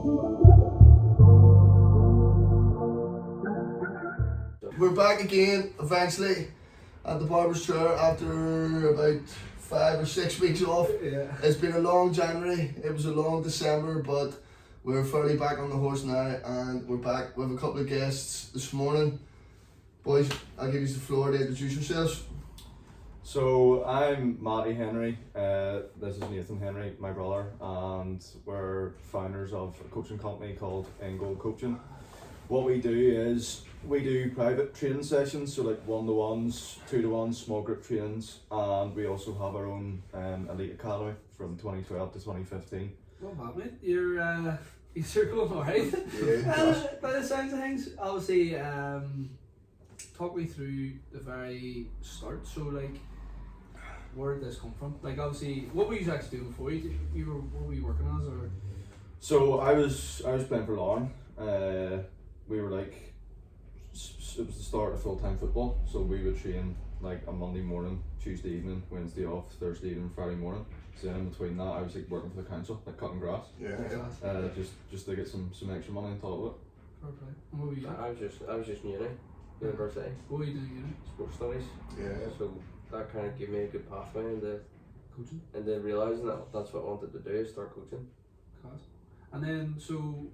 We're back again eventually at the Barbers chair after about 5 or 6 weeks off. Yeah. It's been a long January, it was a long December, but we're fairly back on the horse now and we're back with a couple of guests this morning. Boys, I'll give you the floor to introduce yourselves. So I'm Matty Henry, this is Nathan Henry, my brother, and we're founders of a coaching company called Engold Coaching. What we do is we do private training sessions, so like 1-to-1s, 2-to-1s, small group trainings, and we also have our own elite academy from 2012 to 2015. Not bad, mate. You're going alright. Yeah. By the sounds of things, obviously, talk me through the very start. So, like, where did this come from? Like, obviously, what were you actually doing before? What were you working as, or? So I was playing for Lauren. We were like, it was the start of full-time football, so we would train like a Monday morning, Tuesday evening, Wednesday off, Thursday evening, Friday morning. So then in between that, I was like working for the council, like cutting grass, Yeah. just to get some extra money on top of it. Fair play. And what were you? I was just in university, What were you doing? You know, sports studies. Yeah. So that kind of gave me a good pathway into coaching, realising that that's what I wanted to do, is start coaching. class. And then, so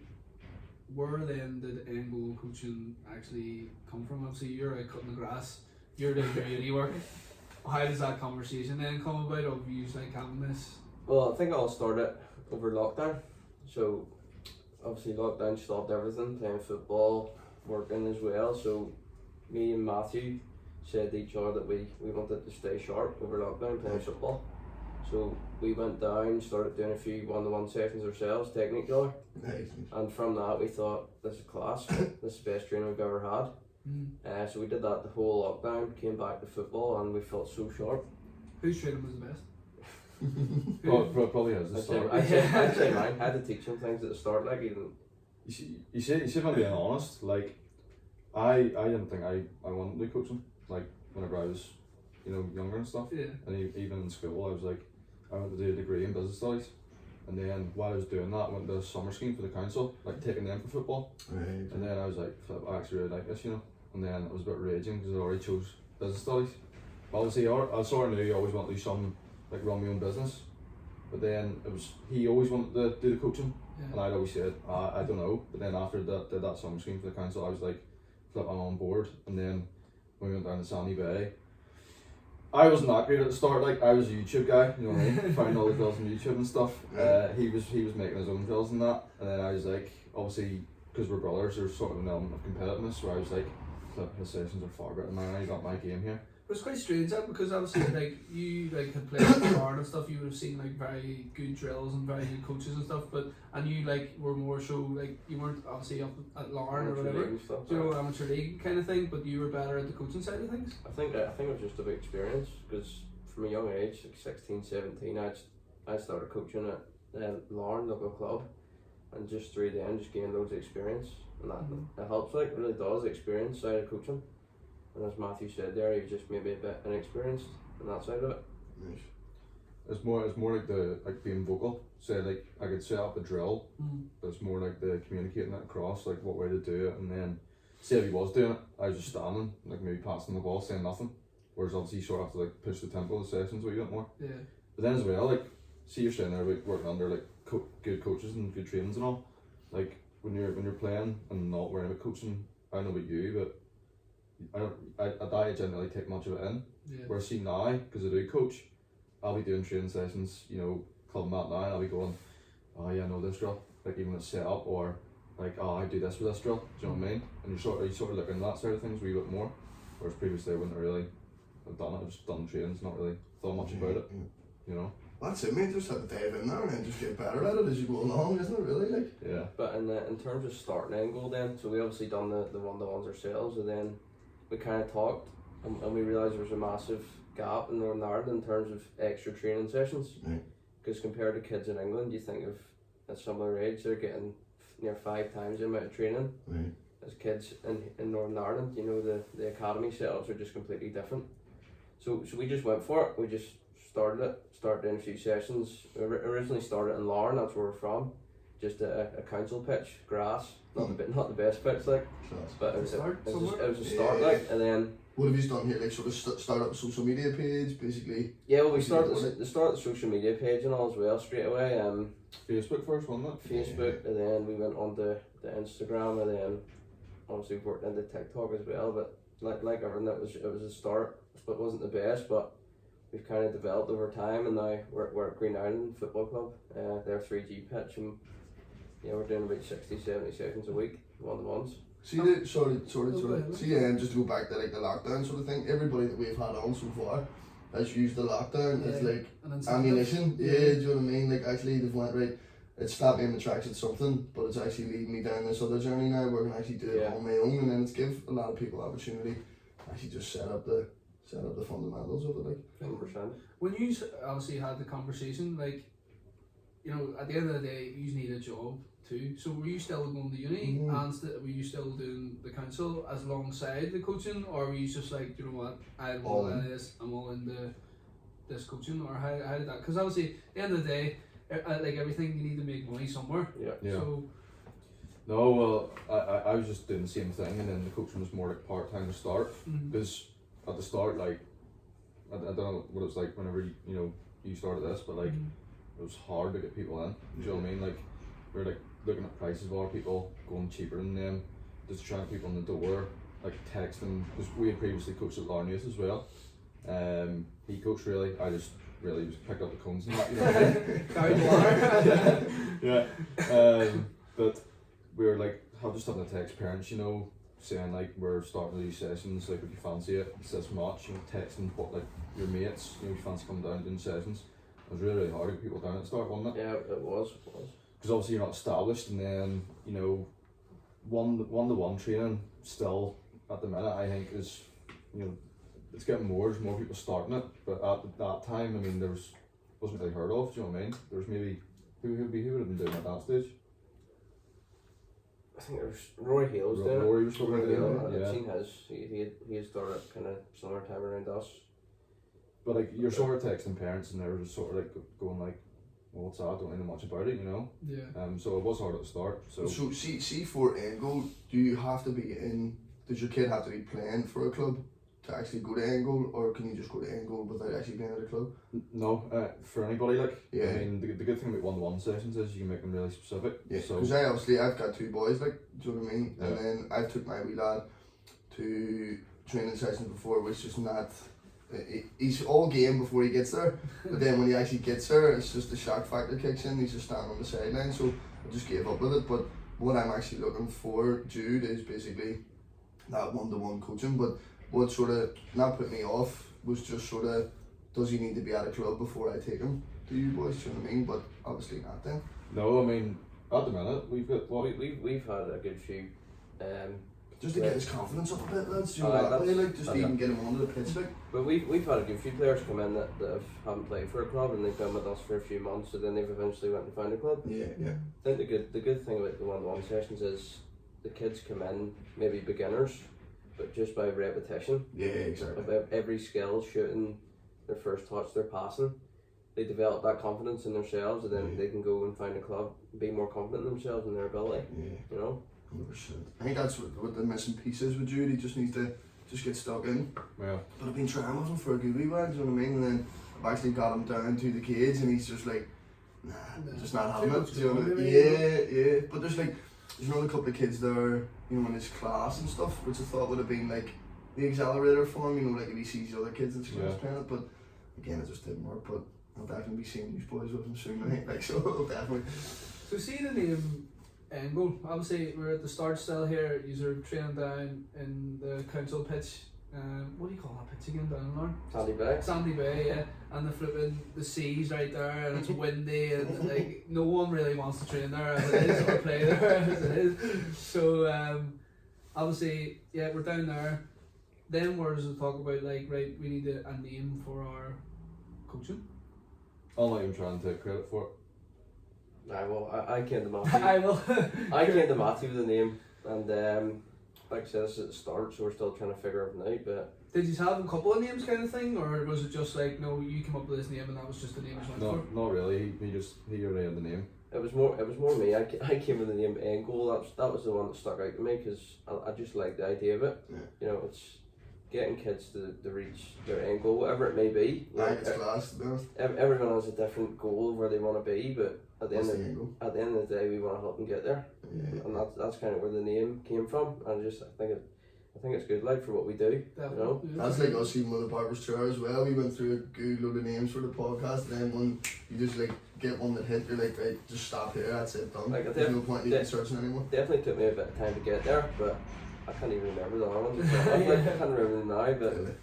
where then did Engold Coaching actually come from? Obviously, you're out cutting the grass. You're doing your uni work. How does that conversation then come about of you like having this? Well, I think it all started over lockdown. So obviously lockdown stopped everything, playing football, working as well. So me and Matthew said to each other that we wanted to stay sharp over lockdown playing football. So we went down, started doing a few 1-to-1 sessions ourselves, taking each other. Nice. And from that we thought, this is class, this is the best training we've ever had. So we did that the whole lockdown, came back to football and we felt so sharp. Whose training was the best? Probably has the start. I'd say mine. I had to teach them things at the start, like even. You see if I'm being honest, like I didn't think I wanted to do coaching, like whenever I was, younger and stuff. Yeah. And even in school, I was like, I went to do a degree in business studies, and then while I was doing that, I went to a summer scheme for the council, like taking them for football. Right. And then I was like, "Flip, I actually really like this, And then I was a bit raging because I already chose business studies. But obviously, I sort of knew I always wanted to do something like run my own business. But then he always wanted to do the coaching, and I'd always said, I don't know. But then after did that summer scheme for the council, I was like, flip, I'm on board. And then when we went down to Sandy Bay, I wasn't that great at the start. Like I was a YouTube guy, you know what I mean, finding all the girls on YouTube and stuff. He was making his own girls and that, and then I was like, obviously, because we're brothers, there's sort of an element of competitiveness where I was like, flip, his sessions are far better than mine. I got my game here. But it's quite strange that, because obviously like you like had played in the and stuff, you would have seen like very good drills and very good coaches and stuff, and you like were more so like you weren't obviously up at Lauren or whatever, amateur league kind of thing, but you were better at the coaching side of things. I think it was just a big experience, because from a young age, like 16, 17, I started coaching at Lauren local club, and just through then just gained loads of experience, and that it helps, like it really does, the experience side of coaching. And as Matthew said there, he was just maybe a bit inexperienced on that side of it. Nice. It's more like being vocal. Say like I could set up a drill, but it's more like the communicating it across, like what way to do it, and then say if he was doing it, I was just standing, like maybe passing the ball, saying nothing. Whereas obviously you sort of have to like push the tempo of the sessions a wee bit more. Yeah. But then as well, like see you're sitting there working under like good coaches and good trainings and all. Like when you're playing and not worrying about coaching, I don't know about you, but I generally take much of it in. Yeah. Whereas see now, because I do coach, I'll be doing training sessions, club mat now, and I'll be going, oh yeah, I know this drill, like even a set up, or like, oh I do this for this drill, do you know what I mean? And you sort of looking at that side of things a wee bit more. Whereas previously I wouldn't really have done it, I've just done trainings, not really thought much about it, That's it, mate. Just have to dive in there and then just get better at it as you go along, isn't it? Really, like. Yeah. But in terms of starting Engold, then, so we obviously done the 1-to-1s ourselves, and then we kind of talked, and we realised there was a massive gap in Northern Ireland in terms of extra training sessions. Because compared to kids in England, you think of at similar age, they're getting near 5 times the amount of training as kids in Northern Ireland. The academy setups are just completely different. So we just went for it. We just started doing a few sessions. We originally started in Lauren, that's where we're from. just a council pitch, grass, not the best pitch like, Class. but it was a Yeah. start like, and then What have you done here? Like sort of start up a social media page, basically. yeah, well we started What the start of the social media page and all as well straight away. Facebook first, wasn't it? Facebook, and then we went on to the Instagram, and then obviously worked into TikTok as well. But like everything, it was a start, but it wasn't the best. But we've kind of developed over time, and now we're at Green Island Football Club. They're 3G pitch, and yeah, we're doing about 60-70 sessions a week, 1-to-1s. See sorry. See, just to go back to like the lockdown sort of thing. Everybody that we've had on so far has used the lockdown as like ammunition. Yeah, do you know what I mean? Like actually they've went right. It stopped me in the tracks at something, but it's actually leading me down this other journey now where I can actually do it on my own, and then it's give a lot of people opportunity to actually just set up the fundamentals of it. Like 100%. When you obviously had the conversation, like, you know, at the end of the day, you need a job too. So were you still going to uni and were you still doing the council as alongside the coaching, or were you just like, you know what, I'm all in this, I'm all into this coaching, or how did that? Because obviously, at the end of the day, like everything, you need to make money somewhere. Yeah. So No, well, I was just doing the same thing, and then the coaching was more like part time to start. Because at the start, like, I don't know what it was like whenever you started this, but like it was hard to get people in. Do you know what I mean? Like we were like looking at prices of other people, going cheaper than them, just trying to get people in the door, like texting. Because we had previously coached at Larnius as well. He coached really. I just really just picked up the cones and that. You know what I mean? carried water. Yeah. But we were like, just having to text parents, saying like we're starting these sessions, like would you fancy it? It's this much, texting what like your mates, you fancy coming down doing sessions. It was really hard to get people down at the start, wasn't it? Yeah, it was. Because obviously you're not established, and then one-to-one training still at the minute I think is it's getting more. There's more people starting it, but at that time, I mean, wasn't really heard of. Do you know what I mean? There was maybe who would have been doing it at that stage. I think there's Rory Hale was doing it. Rory was doing it. I've seen his. He had started kind of similar time around us. But like you're sort of texting parents, and they're just sort of like going like, "Well, what's that? I don't really know much about it," Yeah. So it was hard at the start. So see for Angle, do you have to be in? Does your kid have to be playing for a club to actually go to Angle, or can you just go to Angle without actually being at a club? No, for anybody like. Yeah. I mean, the good thing about one-to-one sessions is you can make them really specific. Yeah. So Because I've got two boys, like, do you know what I mean? Yeah. And then I took my wee lad to training sessions before, which is not. He's all game before he gets there, but then when he actually gets there, it's just the shock factor kicks in. He's just standing on the sideline, so I just gave up with it. But what I'm actually looking for, Jude, is basically that one-to-one coaching. But what sort of not put me off was just sort of, does he need to be at a club before I take him to you boys? Do you know what I mean? But obviously not then. no, I mean at the minute we've got We've had a good few. Just to get his confidence up a bit, lads. Do you Aye, know that way, like just that's- even get him onto the pitch, like. But we've had a good few players come in that haven't played for a club, and they've been with us for a few months, so then they've eventually went and found a club. Yeah. I think the good thing about the one-to-one sessions is the kids come in maybe beginners, but just by repetition Yeah, exactly. of every skill, shooting, their first touch, their passing, they develop that confidence in themselves, and then they can go and find a club, be more confident in themselves and their ability. Yeah. 100%. I think that's what the missing piece is with Jude. He just needs to just get stuck in. Yeah. But I've been trying with him for a good wee while, do you know what I mean? And then I've actually got him down to the cage, and he's just like, nah, just not having it. Do you know what I mean? Yeah. But there's another couple of kids there, in his class and stuff, which I thought would have been like the accelerator for him, like if he sees the other kids in his class playing it. But again, it just didn't work. But I'll definitely be seeing these boys with him soon, I think. Like, so I'll definitely. So see the name Angle. Obviously, we're at the start still here. You're training down in the council pitch. What do you call that pitch again down in Larne? Sandy Bay. Sandy Bay, yeah. And the sea's right there, and it's windy, and like no one really wants to train there as it is, or play there as it is. So obviously, yeah, we're down there. Then where's the talk about like, right, we need a name for our coaching? I'm not even trying to take credit for it. I came to Matthew. I will. I came to Matthew with the name, and like I said, this is at the start, so we're still trying to figure everything out. But Did you have a couple of names kind of thing, or was it just like, no, you came up with this name and that was just the name you went No, for? not really. He already had the name. It was more me. I came with the name End Goal. That was the one that stuck out to me because I just like the idea of it. Yeah. You know, it's getting kids to reach their end goal, whatever it may be. You know, It's class, to be honest. everyone has a different goal of where they want to be, but at the What's end the angle? at the end of the day, we want to help them get there, Yeah. and that's kind of where the name came from. And I think it's good, like, for what we do. Definitely. You know? Yeah. That's like us even with the Barbers tour as well. We went through a good load of names for the podcast, and then when you just like get one that hit, you're like, right, just stop here, that's it, done. Like, There's no point in even searching anymore. Definitely took me a bit of time to get there, but I can't even remember the other ones. I can't remember them now, but Really.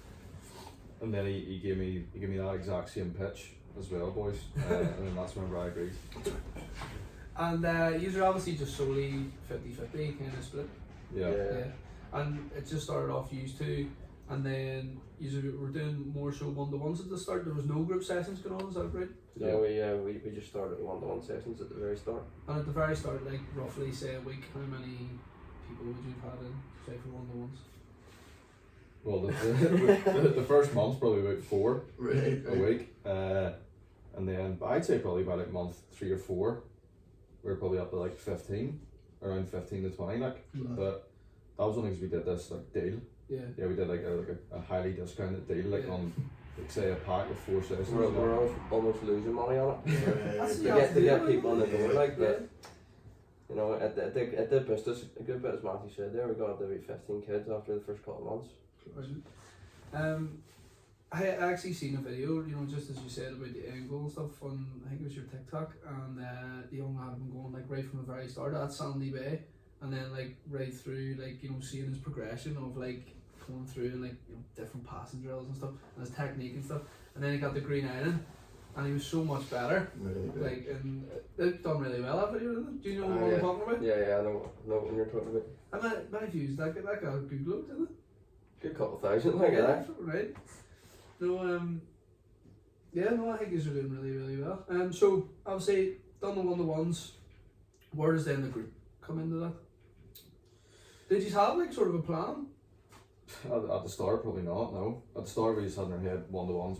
And then he gave me that exact same pitch as well, boys. And then that's whenever I agreed. And you are obviously just solely 50-50 kind of split. Yeah. Yeah. And it just started off used to, and then you were doing more so one-to-ones at the start. There was no group sessions going on, is that right? No, we just started one-to-one sessions at the very start. And at the very start, like roughly say a week, how many people would you have had in, say, for one-to-ones? Well, the first month's probably about 4 Right. a week, and then I'd say probably by like month 3 or 4, we're probably up to like 15, around 15 to 20, like. But that was only because we did this like deal. Yeah. Yeah, we did like a highly discounted deal, like Yeah. on like say a pack of 4 sessions. We're almost losing money on it. That's to the get idea, people in the door, like, yeah. but you know, it did boost us a good bit, as Matthew said there. We got up to about 15 kids after the first couple of months. I actually seen a video, you know, just as you said about the angle and stuff on, I think it was your TikTok, and the young lad had been going like right from the very start at Sandy Bay, and then like right through, like, you know, seeing his progression of like going through and like, you know, different passing drills and stuff, and his technique and stuff, and then he got the Green Island, and he was so much better. Really good. Like, and they've done really well that video, didn't they? Do you know what Yeah. I'm talking about? Yeah, I know what you're talking about. And my views, that got a good look, didn't it? Good couple thousand, like that. Right. No, yeah, no, I think he's doing really, really well. So obviously done the one-to-ones. Where does then the group come into that? Did you have like sort of a plan? At the start, probably not. No, at the start we just had in our head one-to-ones.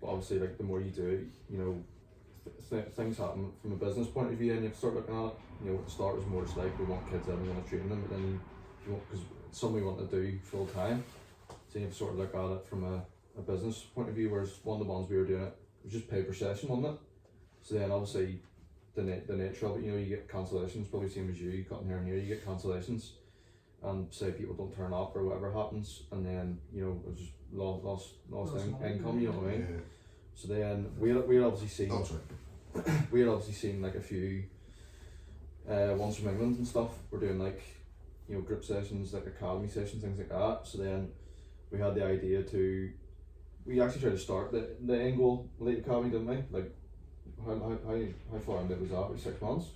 But obviously, like the more you do, you know, things happen from a business point of view, and you have to start looking at it. You know, at the start was more just like we want kids in, we want to train them, but then you want, because it's something we want to do full time. So you have to sort of look at it from a business point of view, whereas one-to-ones we were doing it was just pay per session, wasn't it? So then obviously the nature of it, you know, you get cancellations, probably same as you cutting here and here, you get cancellations, and say people don't turn up or whatever happens, and then, you know, it was just lost income, you know what I mean? Yeah. So then we had obviously seen Oh, sorry. we had obviously seen like a few ones from England and stuff. We're doing like, you know, group sessions, like academy sessions, things like that. So then we had the idea we actually tried to start the end goal late academy, didn't we? Like how far into it was that? About 6 months?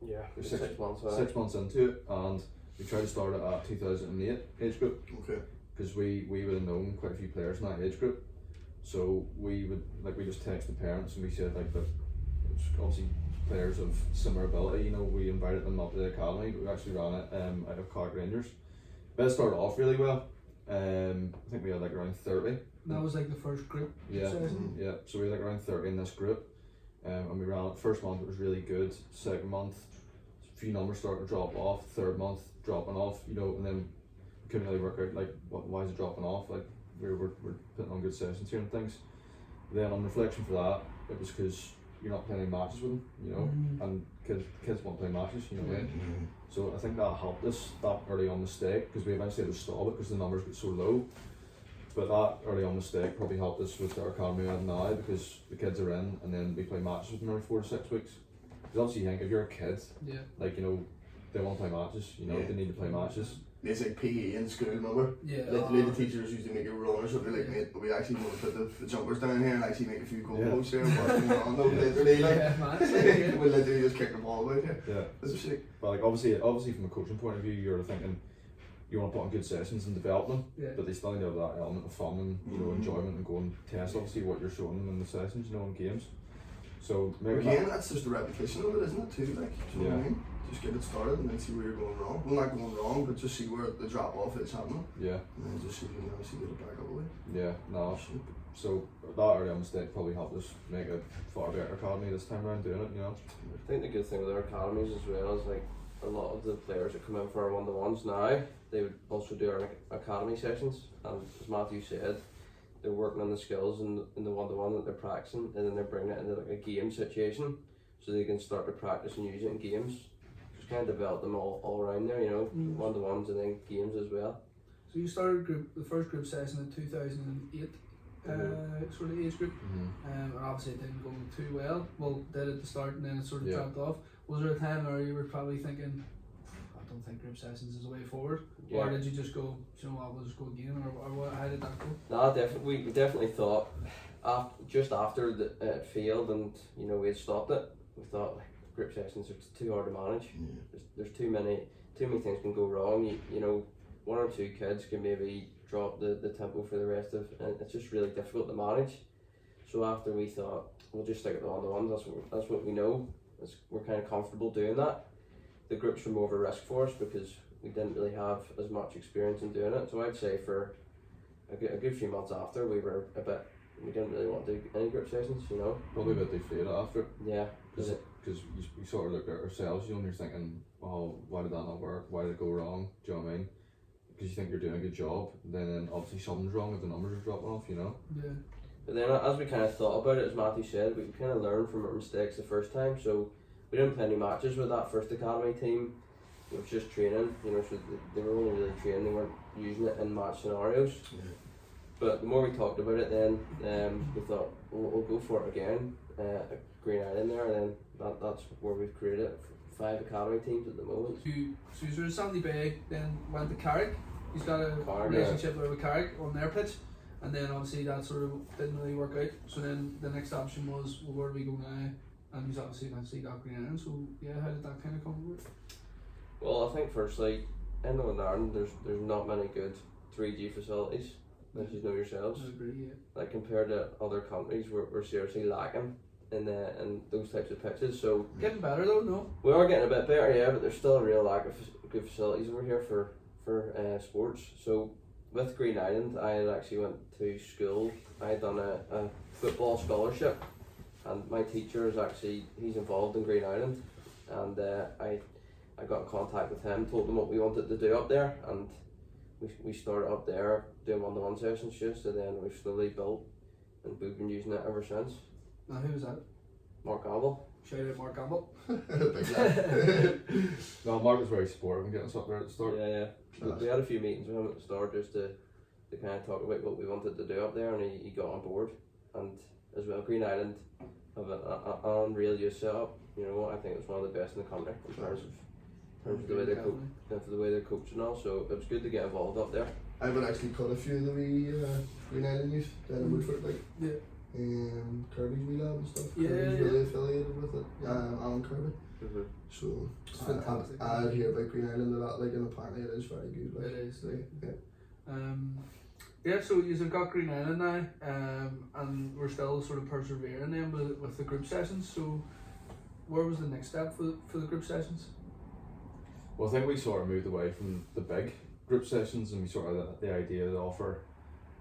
Yeah, We're 6 months. 6 months into it, and we tried to start it at 2008 age group, Okay. because we would have known quite a few players in that age group. So we just text the parents and we said like that it's obviously players of similar ability, you know, we invited them up to the academy. We actually ran it out of Cork Rangers. But it started off really well. I think we had like around 30. That was like the first group Yeah. session. Yeah, so we had like around 30 in this group. And we ran it. First month it was really good. Second month, a few numbers started to drop off. Third month, dropping off, you know, and then we couldn't really work out like why is it dropping off? Like we're putting on good sessions here and things. Then on reflection for that, it was because you're not playing any matches with them, you know, and kids won't play matches, you know what I mean? So I think that helped us, that early on mistake, because we eventually had to stop it because the numbers get so low. But that early on mistake probably helped us with our academy we have now, because the kids are in and then we play matches with them every 4 to 6 weeks. Because obviously you think if you're a kid, Yeah. like, you know, they want to play matches, you know, Yeah. they need to play matches. It's like PE in school, remember? Yeah. Literally the teachers used to make a run or something like, mate, we actually want to put the jumpers down here and actually make a few goal Yeah. posts here. But you know, no, literally, like, Yeah, man. It's like, yeah. we literally just kick the ball about here. Yeah. This is sick. But like obviously from a coaching point of view, you're thinking you want to put on good sessions and develop them, Yeah. but they still need to have that element of fun and, you know, enjoyment, and go and test obviously what you're showing them in the sessions, you know, in games. So maybe Again, that's just a repetition of it, isn't it, too? Like, do you know what I mean? Just get it started and then see where you're going wrong. Well, not going wrong, but just see where the drop off is happening. Yeah. And then just see if you can obviously get it back up a way. Yeah, no. So that early mistake probably helped us make a far better academy this time around doing it, you know. I think the good thing with our academies as well is like a lot of the players that come in for our one-to-ones now, they would also do our academy sessions, and as Matthew said, they're working on the skills in the one-to-one that they're practicing, and then they're bringing it into like a game situation so they can start to practice and use it in games. Just kind of develop them all around there, you know, one-to-ones and then games as well. So you started the first group session in 2008, sort of age group, and obviously it didn't go too well. Well, did at the start and then it sort of dropped off. Was there a time where you were probably thinking, I don't think group sessions is the way forward? Yeah. Or did you just go, you know what, we'll just go again, or what, how did that go? No, we definitely thought, just after it failed and, you know, we had stopped it, we thought like, group sessions are too hard to manage. There's too many things can go wrong. You know, one or two kids can maybe drop the tempo for the rest of, and it's just really difficult to manage. So after we thought, we'll just stick at the one-to-ones, that's what we know. We're kind of comfortable doing that. The groups were more of a risk for us because we didn't really have as much experience in doing it. So I'd say for a good few months after, we didn't really want to do any group sessions, you know. Probably a bit deflated after. Yeah. Because we sort of look at ourselves, you know, and you're thinking, oh, why did that not work? Why did it go wrong? Do you know what I mean? Because you think you're doing a good job, then obviously something's wrong if the numbers are dropping off, you know? Yeah. But then as we kind of thought about it, as Matthew said, we kind of learned from our mistakes the first time. So we didn't play any matches with that first academy team. It was just training, you know, so they were only really training, they weren't using it in match scenarios. Yeah. But the more we talked about it then, we thought, we'll go for it again, Green Island there, and then that's where we've created 5 academy teams at the moment. So you're Sandy Bay, then went to Carrick. He's got a relationship with Carrick on their pitch, and then obviously that sort of didn't really work out. So then the next option was, well, where do we go now? And he's obviously got Green Island. So yeah, how did that kind of come about? Well, I think firstly, in Northern Ireland, there's not many good 3G facilities, as you know yourselves. I agree, yeah. Like compared to other countries, we're seriously lacking in those types of pitches. So getting better though, no? We are getting a bit better, yeah, but there's still a real lack of good facilities over here for sports. So with Green Island, I had actually went to school. I had done a football scholarship, and my teacher he's involved in Green Island, and I got in contact with him, told him what we wanted to do up there, and we started up there doing one-to-one sessions just, and then we've slowly built, and we've been using it ever since. Now who was that? Mark Gamble. Shout out Mark Gamble. No, Mark was very supportive and getting us up there at the start. Yeah. We had a few meetings with him at the start just to kind of talk about what we wanted to do up there, and he got on board. And as well, Green Island have an unreal youth setup. You know, I think it's one of the best in the country in terms of the way they're coaching and all. So it was good to get involved up there. I would actually cut a few of the wee Green Island youth down in Woodford, like. Yeah. Kirby's wee lab and stuff. Yeah, Kirby's really affiliated with it. Alan Kirby. So it's fantastic. I hear about Green Island a lot, like, and apparently it is very good. Like, it is. Yeah. Yeah, so you've got Green Island now, and we're still sort of persevering then with the group sessions. So where was the next step for the group sessions? Well, I think we sort of moved away from the big group sessions, and we sort of the idea to offer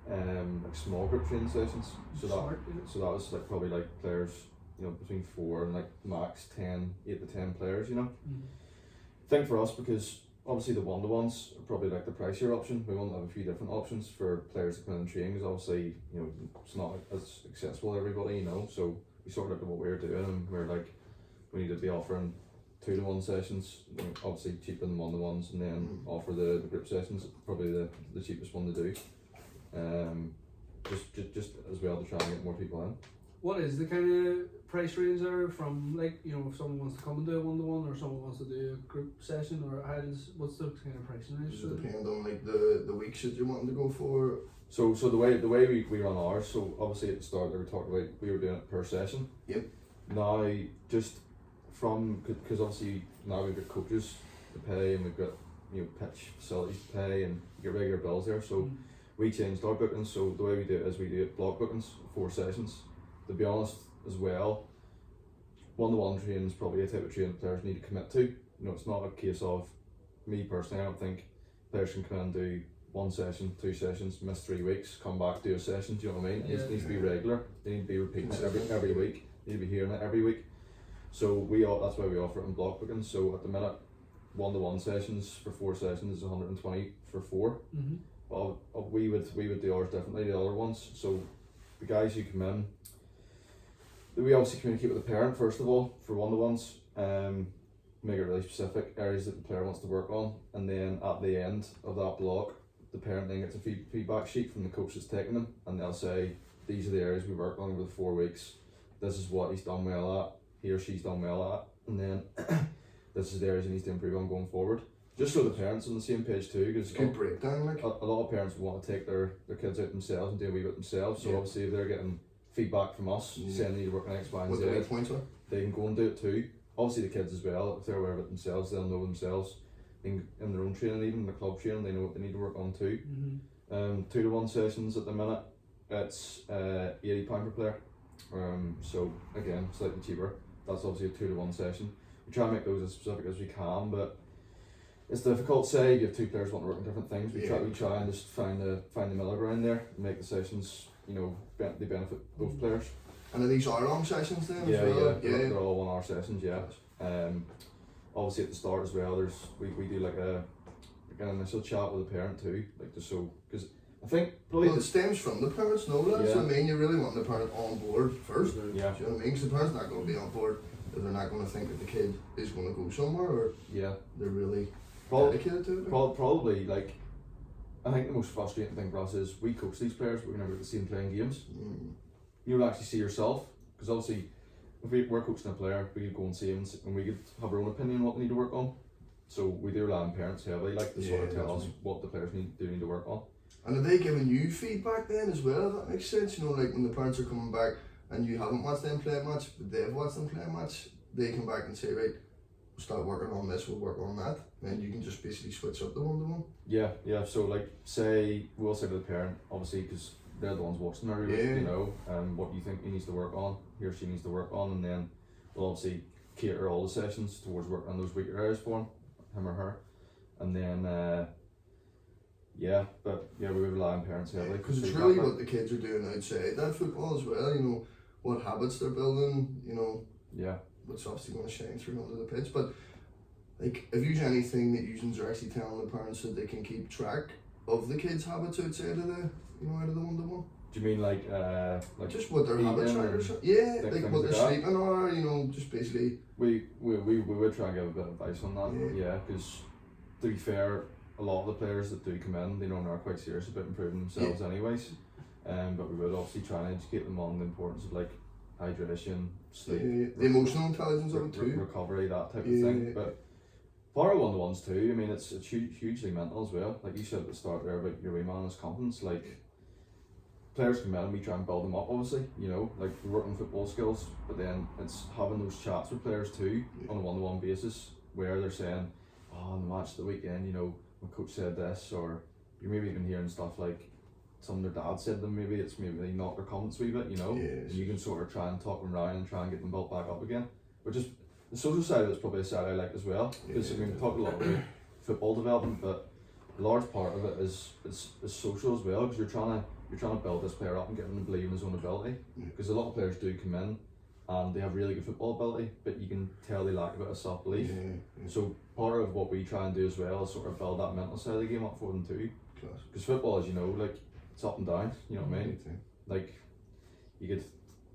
like small group training sessions. So that was like probably like players, you know, between 4 and like max 8 to 10 players, you know. I think for us, because obviously the one-to-ones are probably like the pricier option, we want to have a few different options for players to come in and train, because obviously, you know, it's not as accessible to everybody, you know. So we sort of looked at what we were doing, and we were like, we need to be offering 2-to-1 sessions, you know, obviously cheaper than 1-to-1s, and then offer the group sessions, probably the cheapest one to do. Just as well to try and get more people in. What is the kind of price range there from, like, you know, if someone wants to come and do a one-to-one, or someone wants to do a group session, or what's the kind of pricing range? Does it depend on like the weeks that you're wanting to go for? So the way we run ours, so obviously at the start we talked about we were doing it per session. Yep. Now just because obviously now we've got coaches to pay, and we've got, you know, pitch facilities to pay, and your regular bills there. So we changed our bookings. So the way we do it is we do block bookings, 4 sessions. To be honest, as well, one-to-one training is probably a type of training players need to commit to. You know, it's not a case of me personally. I don't think players can come in and do 1 session, 2 sessions, miss 3 weeks, come back, do a session. Do you know what I mean? It needs to be regular. They need to be repeating it every week. They need to be hearing it every week. So that's why we offer it in block bookings. So at the minute, 1-to-1 sessions for 4 sessions is 120 for 4. Mm-hmm. But we would do ours differently. The other ones. So the guys who come in, we obviously communicate with the parent first of all for 1-to-ones. Make it really specific areas that the player wants to work on, and then at the end of that block, the parent then gets a feedback sheet from the coach that's taking them, and they'll say, these are the areas we worked on over the 4 weeks. This is what he's done well at. He or she's done well at, and then this is the areas he needs to improve on going forward. Just so the parents on the same page too, because good breakdown. Like a lot of parents want to take their kids out themselves and do a wee bit themselves. So obviously, if they're getting feedback from us saying they need to work on X, Y, and what Z, the right points are. they can go and do it too. Obviously, the kids as well. If they're aware of it themselves, they'll know themselves. In their own training, even the club training, they know what they need to work on too. 2-to-1 sessions at the minute, it's £80 per player. So again, slightly cheaper. That's obviously a 2-to-1 session. We try and make those as specific as we can, but it's difficult. Say you have 2 players wanting to work on different things. We try and just find the middle ground there and make the sessions, you know, they benefit both players. And are these long sessions then? Yeah, as well? they're all 1 hour sessions. Yeah. Obviously at the start as well, we do like an initial chat with the parent too, like just so, because I think probably it stems from the parents, no, that's Yeah. what I mean. You really want the parent on board first. Yeah. Do you know what I mean? Because the parent's not going to be on board if they're not going to think that the kid is going to go somewhere, or they're really dedicated to it. Probably like, I think the most frustrating thing for us is we coach these players, but we never get to see them playing games. You'll actually see yourself, because obviously if we're coaching a player, we could go and see him and we could have our own opinion on what they need to work on. So we do rely on parents heavily, like to sort of tell us what the players need to work on. And are they giving you feedback then as well, if that makes sense? You know, like when the parents are coming back and you haven't watched them play a match, but they've watched them play a match, they come back and say, right, we'll start working on this, we'll work on that. And you can just basically switch up the 1-to-1. Yeah. So like, we'll say to the parent, obviously, because they're the ones watching every week, you know, what you think he needs to work on, he or she needs to work on, and then we'll obviously cater all the sessions towards working on those weaker areas for him or her. And then, we rely on parents heavily. Because it's really what the kids are doing outside that football as well, you know, what habits they're building, you know. Yeah. What's obviously going to shine through onto the pitch. But, like, if you anything that you are actually telling the parents so they can keep track of the kids' habits outside of the, you know, out of the 1-to-1? Do you mean like just what their habits are? Yeah, like what they're sleeping are, you know, just basically. We would try and give a bit of advice on that, yeah, because to be fair, a lot of the players that do come in, they normally are quite serious about improving themselves anyways. But we would obviously try and educate them on the importance of like hydration, sleep, the emotional intelligence of it too, recovery, that type of thing. But part of 1-to-ones too, I mean, it's hugely mental as well. Like you said at the start there about your wee man and his confidence, like. Players come in and we try and build them up, obviously, you know, like we work on football skills, but then it's having those chats with players too on a 1-to-1 basis where they're saying, oh, on the match of the weekend, you know, my coach said this, or you're maybe even hearing stuff like some of their dad said to them, maybe they knocked their confidence a wee bit, you know, and you can sort of try and talk them around and try and get them built back up again. Which is, the social side of it's probably a side I like as well, because I mean, we talk a lot about football development, but a large part of it is social as well, because you're trying to build this player up and get him to believe in his own ability. Because a lot of players do come in and they have really good football ability, but you can tell they lack a bit of self-belief. So part of what we try and do as well is sort of build that mental side of the game up for them too. Because football, as you know, like it's up and down. You know what I mean? Like you could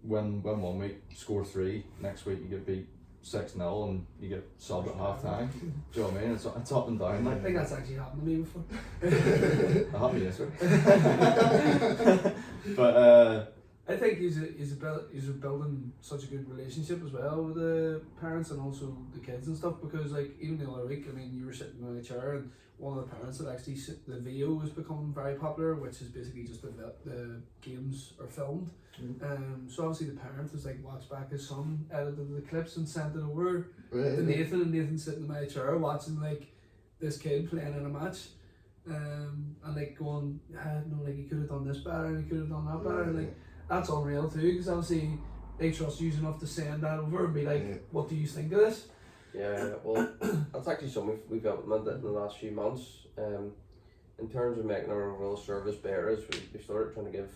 win 1 week, score 3. Next week you get beat 6-0 and you get subbed at half time. Do you know what I mean? It's up and down. I think that's actually happened to me before. It happened yesterday. But I think he's building such a good relationship as well with the parents and also the kids and stuff, because like even the other week, I mean, you were sitting in a chair and one of the parents had actually the VO has become very popular, which is basically just the games are filmed. So obviously the parent has like watched back his son, edited the clips and sent it over to Nathan, and Nathan's sitting in my chair watching like this kid playing in a match. And like going, no, like he could have done this better and he could have done that better, and like that's unreal too, because obviously they trust you enough to send that over and be like, what do you think of this? Yeah, well, that's actually something we've implemented in the last few months. In terms of making our overall service better, is we started trying to give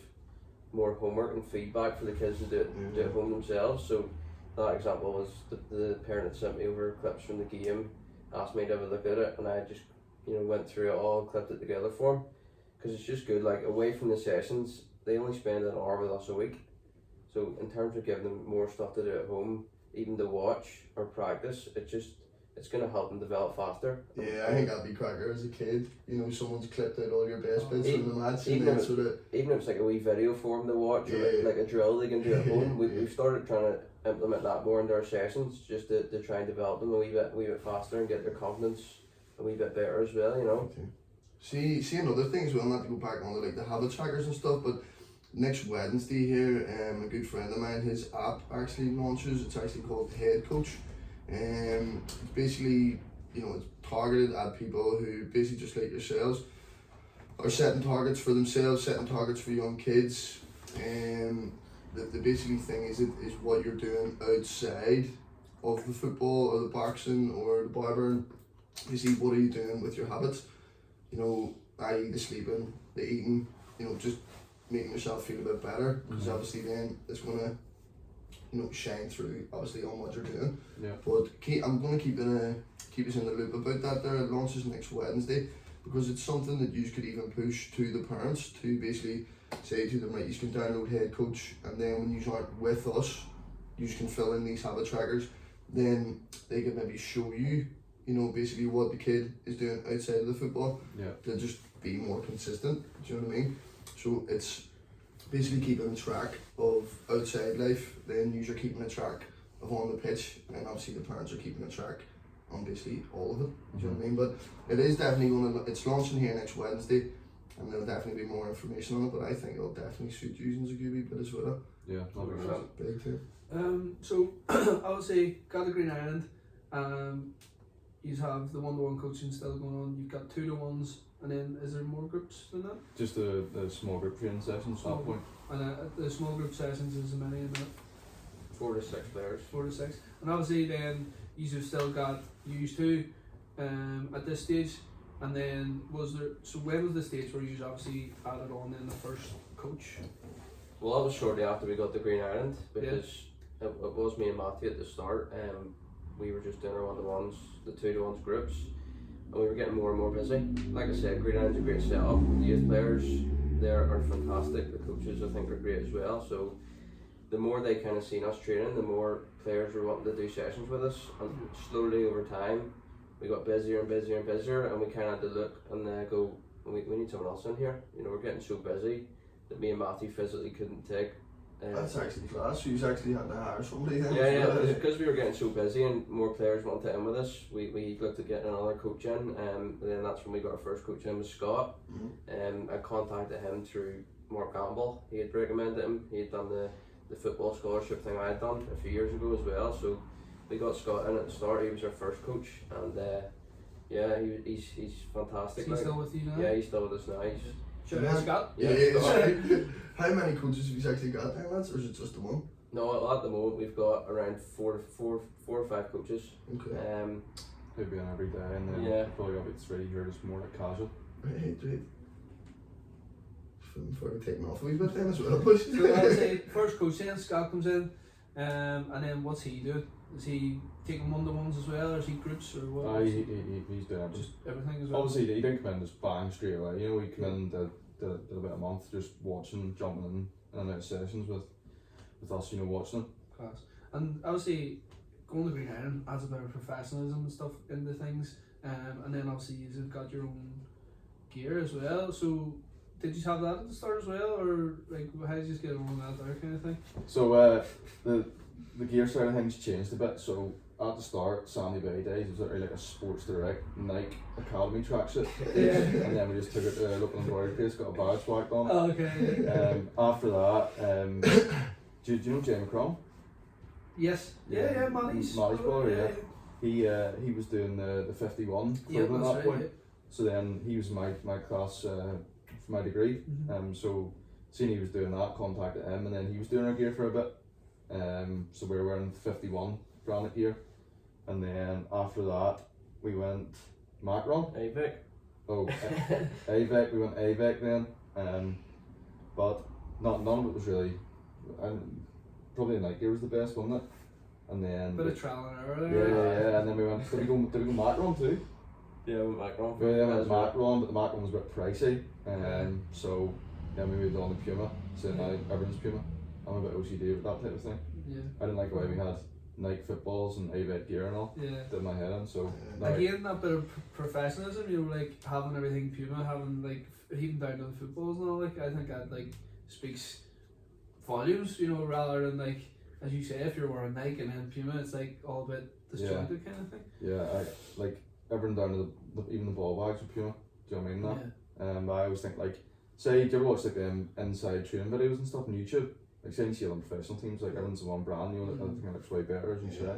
more homework and feedback for the kids to do it at home themselves. So that example was the parent had sent me over clips from the game, asked me to have a look at it, and I just went through it all, clipped it together for them, because it's just good. Like, away from the sessions, they only spend an hour with us a week. So in terms of giving them more stuff to do at home, even to watch or practice, it's going to help them develop faster. Yeah, I think that'd be cracker as a kid. Someone's clipped out all your best bits Even- from the match, and even then if- sort of. Even if it's like a wee video for them to watch, or Yeah. like a drill they can do at home, Yeah. we've started trying to implement that more into our sessions, just to try and develop them a wee bit faster and get their confidence a wee bit better as well, Okay. See another thing as well, not to go back on the habit trackers and stuff, but next Wednesday here, a good friend of mine, his app actually launches. It's actually called Head Coach. It's basically, it's targeted at people who basically just like yourselves are setting targets for themselves, setting targets for young kids. The basically thing is what you're doing outside of the football or the boxing or the barbering. You see, what are you doing with your habits? I.e. the sleeping, the eating, just making yourself feel a bit better, because obviously then it's gonna shine through obviously on what you're doing. Yeah. But I'm gonna keep us in the loop about that. There, it launches next Wednesday, because it's something that you could even push to the parents to basically say to them, right, you can download Head Coach, and then when you aren't with us, you can fill in these habit trackers. Then they can maybe show you basically what the kid is doing outside of the football. Yeah. To just be more consistent. Do you know what I mean? So it's basically keeping a track of outside life, then you're keeping a track of on the pitch, and obviously the parents are keeping a track on basically all of it. Do you know what I mean? But it is definitely it's launching here next Wednesday, and there'll definitely be more information on it, but I think it'll definitely suit you as a good wee bit as well. Yeah, that'll be right. Big too. So I would say got the Green Island. You have the 1-to-1 coaching still going on. You've got 2-to-1s, and then is there more groups than that? Just the small group training sessions at that point. And the small group sessions is many in that. 4 to 6 players. 4 to 6, and obviously then you've still got used to at this stage, and then when was the stage where you obviously added on then the first coach? Well, that was shortly after we got the Green Island, because it was me and Matthew at the start. We were just doing our 1-to-1s, the 2-to-1s groups, and we were getting more and more busy. Like I said, Green Island's a great setup. The youth players there are fantastic. The coaches, I think, are great as well. So the more they kind of seen us training, the more players were wanting to do sessions with us, and slowly over time we got busier and busier and busier, and we kind of had to look and go, we need someone else in here. We're getting so busy that me and Matthew physically couldn't take. That's actually class. So you actually had to hire somebody then. Yeah, because we were getting so busy and more players wanted to in with us, we looked at getting another coach in, and then that's when we got our first coach in, was Scott. I contacted him through Mark Gamble. He had recommended him. He had done the football scholarship thing I had done a few years ago as well, so we got Scott in at the start. He was our first coach, and he's fantastic. He's still with you now? Yeah, he's still with us now. Shout out Scott. Yeah. How many coaches have you actually got then, lads, or is it just the one? No, at the moment we've got around four or five coaches. Okay. Maybe on every day, and then probably about 3 here, just more like casual. Right. For taking off a wee bit then as well. But So I'd say first coach then, Scott comes in, and then what's he doing? Is he taking 1-to-1s as well, or is he groups, or what? He's doing everything. Just everything as well? Obviously, he didn't come in just bang straight away. We come in, did about a month just watching, jumping in and out of sessions with us, watching them. Class. And obviously, going to Green Island adds a bit of professionalism and stuff into things, and then obviously you've got your own gear as well. So did you have that at the start as well, or like how did you just get on that there kind of thing? So the gear side of things changed a bit. So at the start, Sandy Bay days, it was literally like a Sports Direct Nike Academy tracksuit. And then we just took it to a local embroidery place, got a badge whacked on it. Oh, okay. After that, do you know Jamie Crum? Yes. Yeah, Manny's brother, yeah. He was doing the 51 equivalent at that point. Yeah. So then he was in my class for my degree. So seeing he was doing that, contacted him, and then he was doing our gear for a bit. So we were wearing 51 branded gear, and then after that we went Macron. AVIC. Oh, AVEC. We went AVEC then, but none of it was really. And probably Night Gear was the best, wasn't it? And then Bit of trial and error yeah, there. and then we went. Did we go Macron too? Yeah, we went Macron. We went Macron, but the Macron was a bit pricey, so then we moved on to Puma. So now everyone's Puma. I'm a bit OCD with that type of thing. Yeah. I didn't like the way we had Nike footballs and AVEC gear and all. Yeah. Did my head in. So now Again, that bit of professionalism, you know, like having everything Puma, having like even down to the footballs and all. Like I think that like speaks volumes, you know, rather than like as you say, if you're wearing Nike and then Puma, it's like all a bit disjointed kind of thing. yeah, I like everyone down to even the ball bags with Puma. Do you know what I mean? That. Yeah. I always think like, say, do you ever watch like inside training videos and stuff on YouTube? Like, say you see it on professional teams, like everyone's the one brand, you know, I think it looks way better as you say.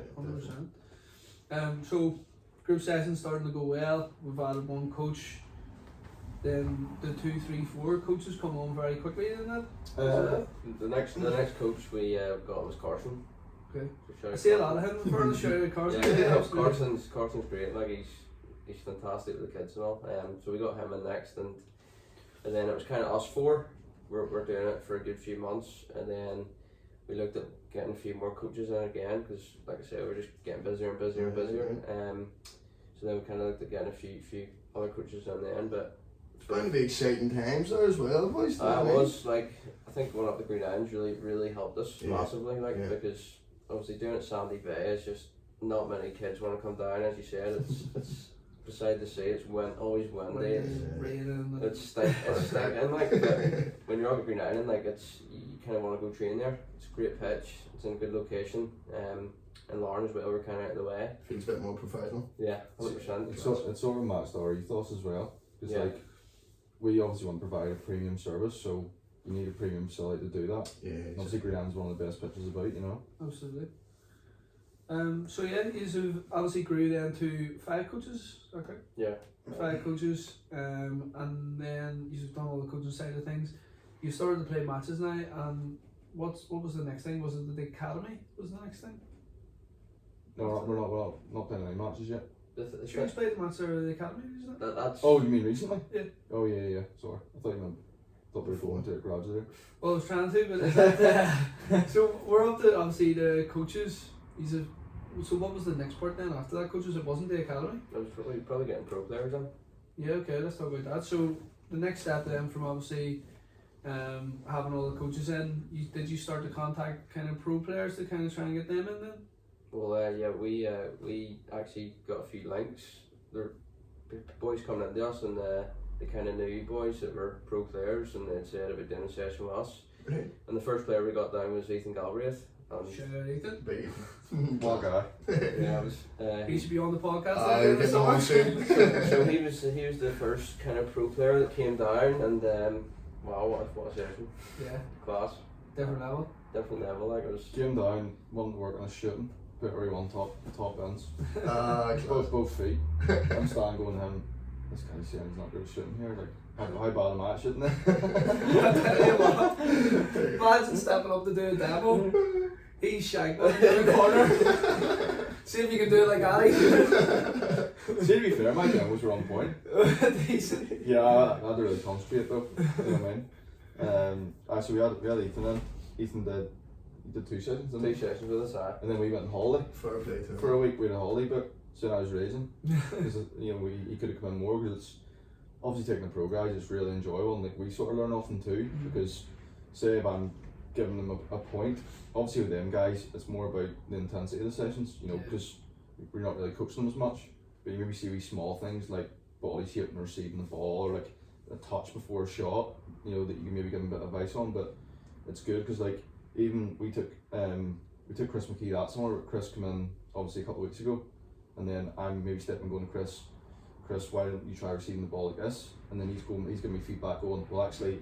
100%. So group sessions starting to go well. We've added one coach. Then the 2, 3, 4 coaches come on very quickly. Isn't that? The next coach we got was Carson. Okay. So I see a lot of him for the show. Carson. Yeah, Carson's great. Like he's fantastic with the kids and all. So we got him in next, and then it was kind of us four. We're doing it for a good few months, and then we looked at getting a few more coaches in again because, like I said, we're just getting busier and busier and busier. So then we kind of looked at getting a few other coaches in the end, but It's going to be exciting times there as well, boys. it was like I think going up the Green Islands really helped us massively, because obviously doing it Sandy Bay is just not many kids want to come down. As you said, it's beside the sea. It's always windy. It's stinking like. But when you're up at Green Island, like you kind of want to go train there. It's a great pitch. It's in a good location. And Lauren as well. We're kind of out of the way. Feels a bit more professional. Yeah, 100%. It's sort of matched our ethos as well. Because like, we obviously want to provide a premium service, so you need a premium facility to do that. Yeah. And obviously Green Island's one of the best pitches about, you know. Absolutely. So yeah, you obviously grew then to 5 coaches. Okay. Yeah. 5 coaches, and then you've done all the coaching side of things. You started to play matches now, and what was the next thing? Was it the academy? Was the next thing? No, we're not playing any matches yet. You guys played the match or the academy, isn't it? That's. Oh, you mean recently? Yeah. Oh yeah. Sorry, I thought we were going to it gradually. Well, I was trying to, but is that, so we're up to obviously the coaches. So what was the next part then after that, coaches? It wasn't the academy. I was probably getting pro players in. Yeah. Okay. Let's talk about that. So the next step then, from obviously having all the coaches in, did you start to contact kind of pro players to kind of try and get them in then? Well, we actually got a few links. There were boys coming into us, and they kind of knew boys that were pro players, and they said about doing a session with us. Right. And the first player we got down was Ethan Galbraith. Shout out Ethan. Big. What guy? Yeah, it was. He should be on the podcast. I'll get on soon. So he was the first kind of pro player that came down, and wow, what a session! Yeah. Class. Different level. Different level, like it was. Came down, wanted to work on his shooting, put where he won top ends. Both feet. I'm standing going to him, this guy's saying he's not good at shooting here, like how bad am I at shooting then? I tell you what, imagine stepping up to do a demo. He's shanked in the corner. See if you can do it like Ali. See, to be fair, my demos were on point. Decent. Yeah, I had to really concentrate though, you know what I mean? So we had Ethan in. Ethan did 2 sessions, didn't he? 2 sessions with us, And then we went on holiday. Fair play to him. For a week we had a holiday book, so I was raging. Because he could have come in more, because it's obviously taking a pro guys, it's really enjoyable, and like we sort of learn off them too. Because say if I'm giving them a point, obviously with them guys it's more about the intensity of the sessions, you know, because we're not really coaching them as much, but you maybe see wee small things like body shape and receiving the ball, or like a touch before a shot, you know, that you can maybe give them a bit of advice on. But it's good because like even we took Chris McKee that summer. Chris came in obviously a couple of weeks ago, and then I'm maybe stepping going to Chris, why don't you try receiving the ball like this? And then he's giving me feedback going, well actually,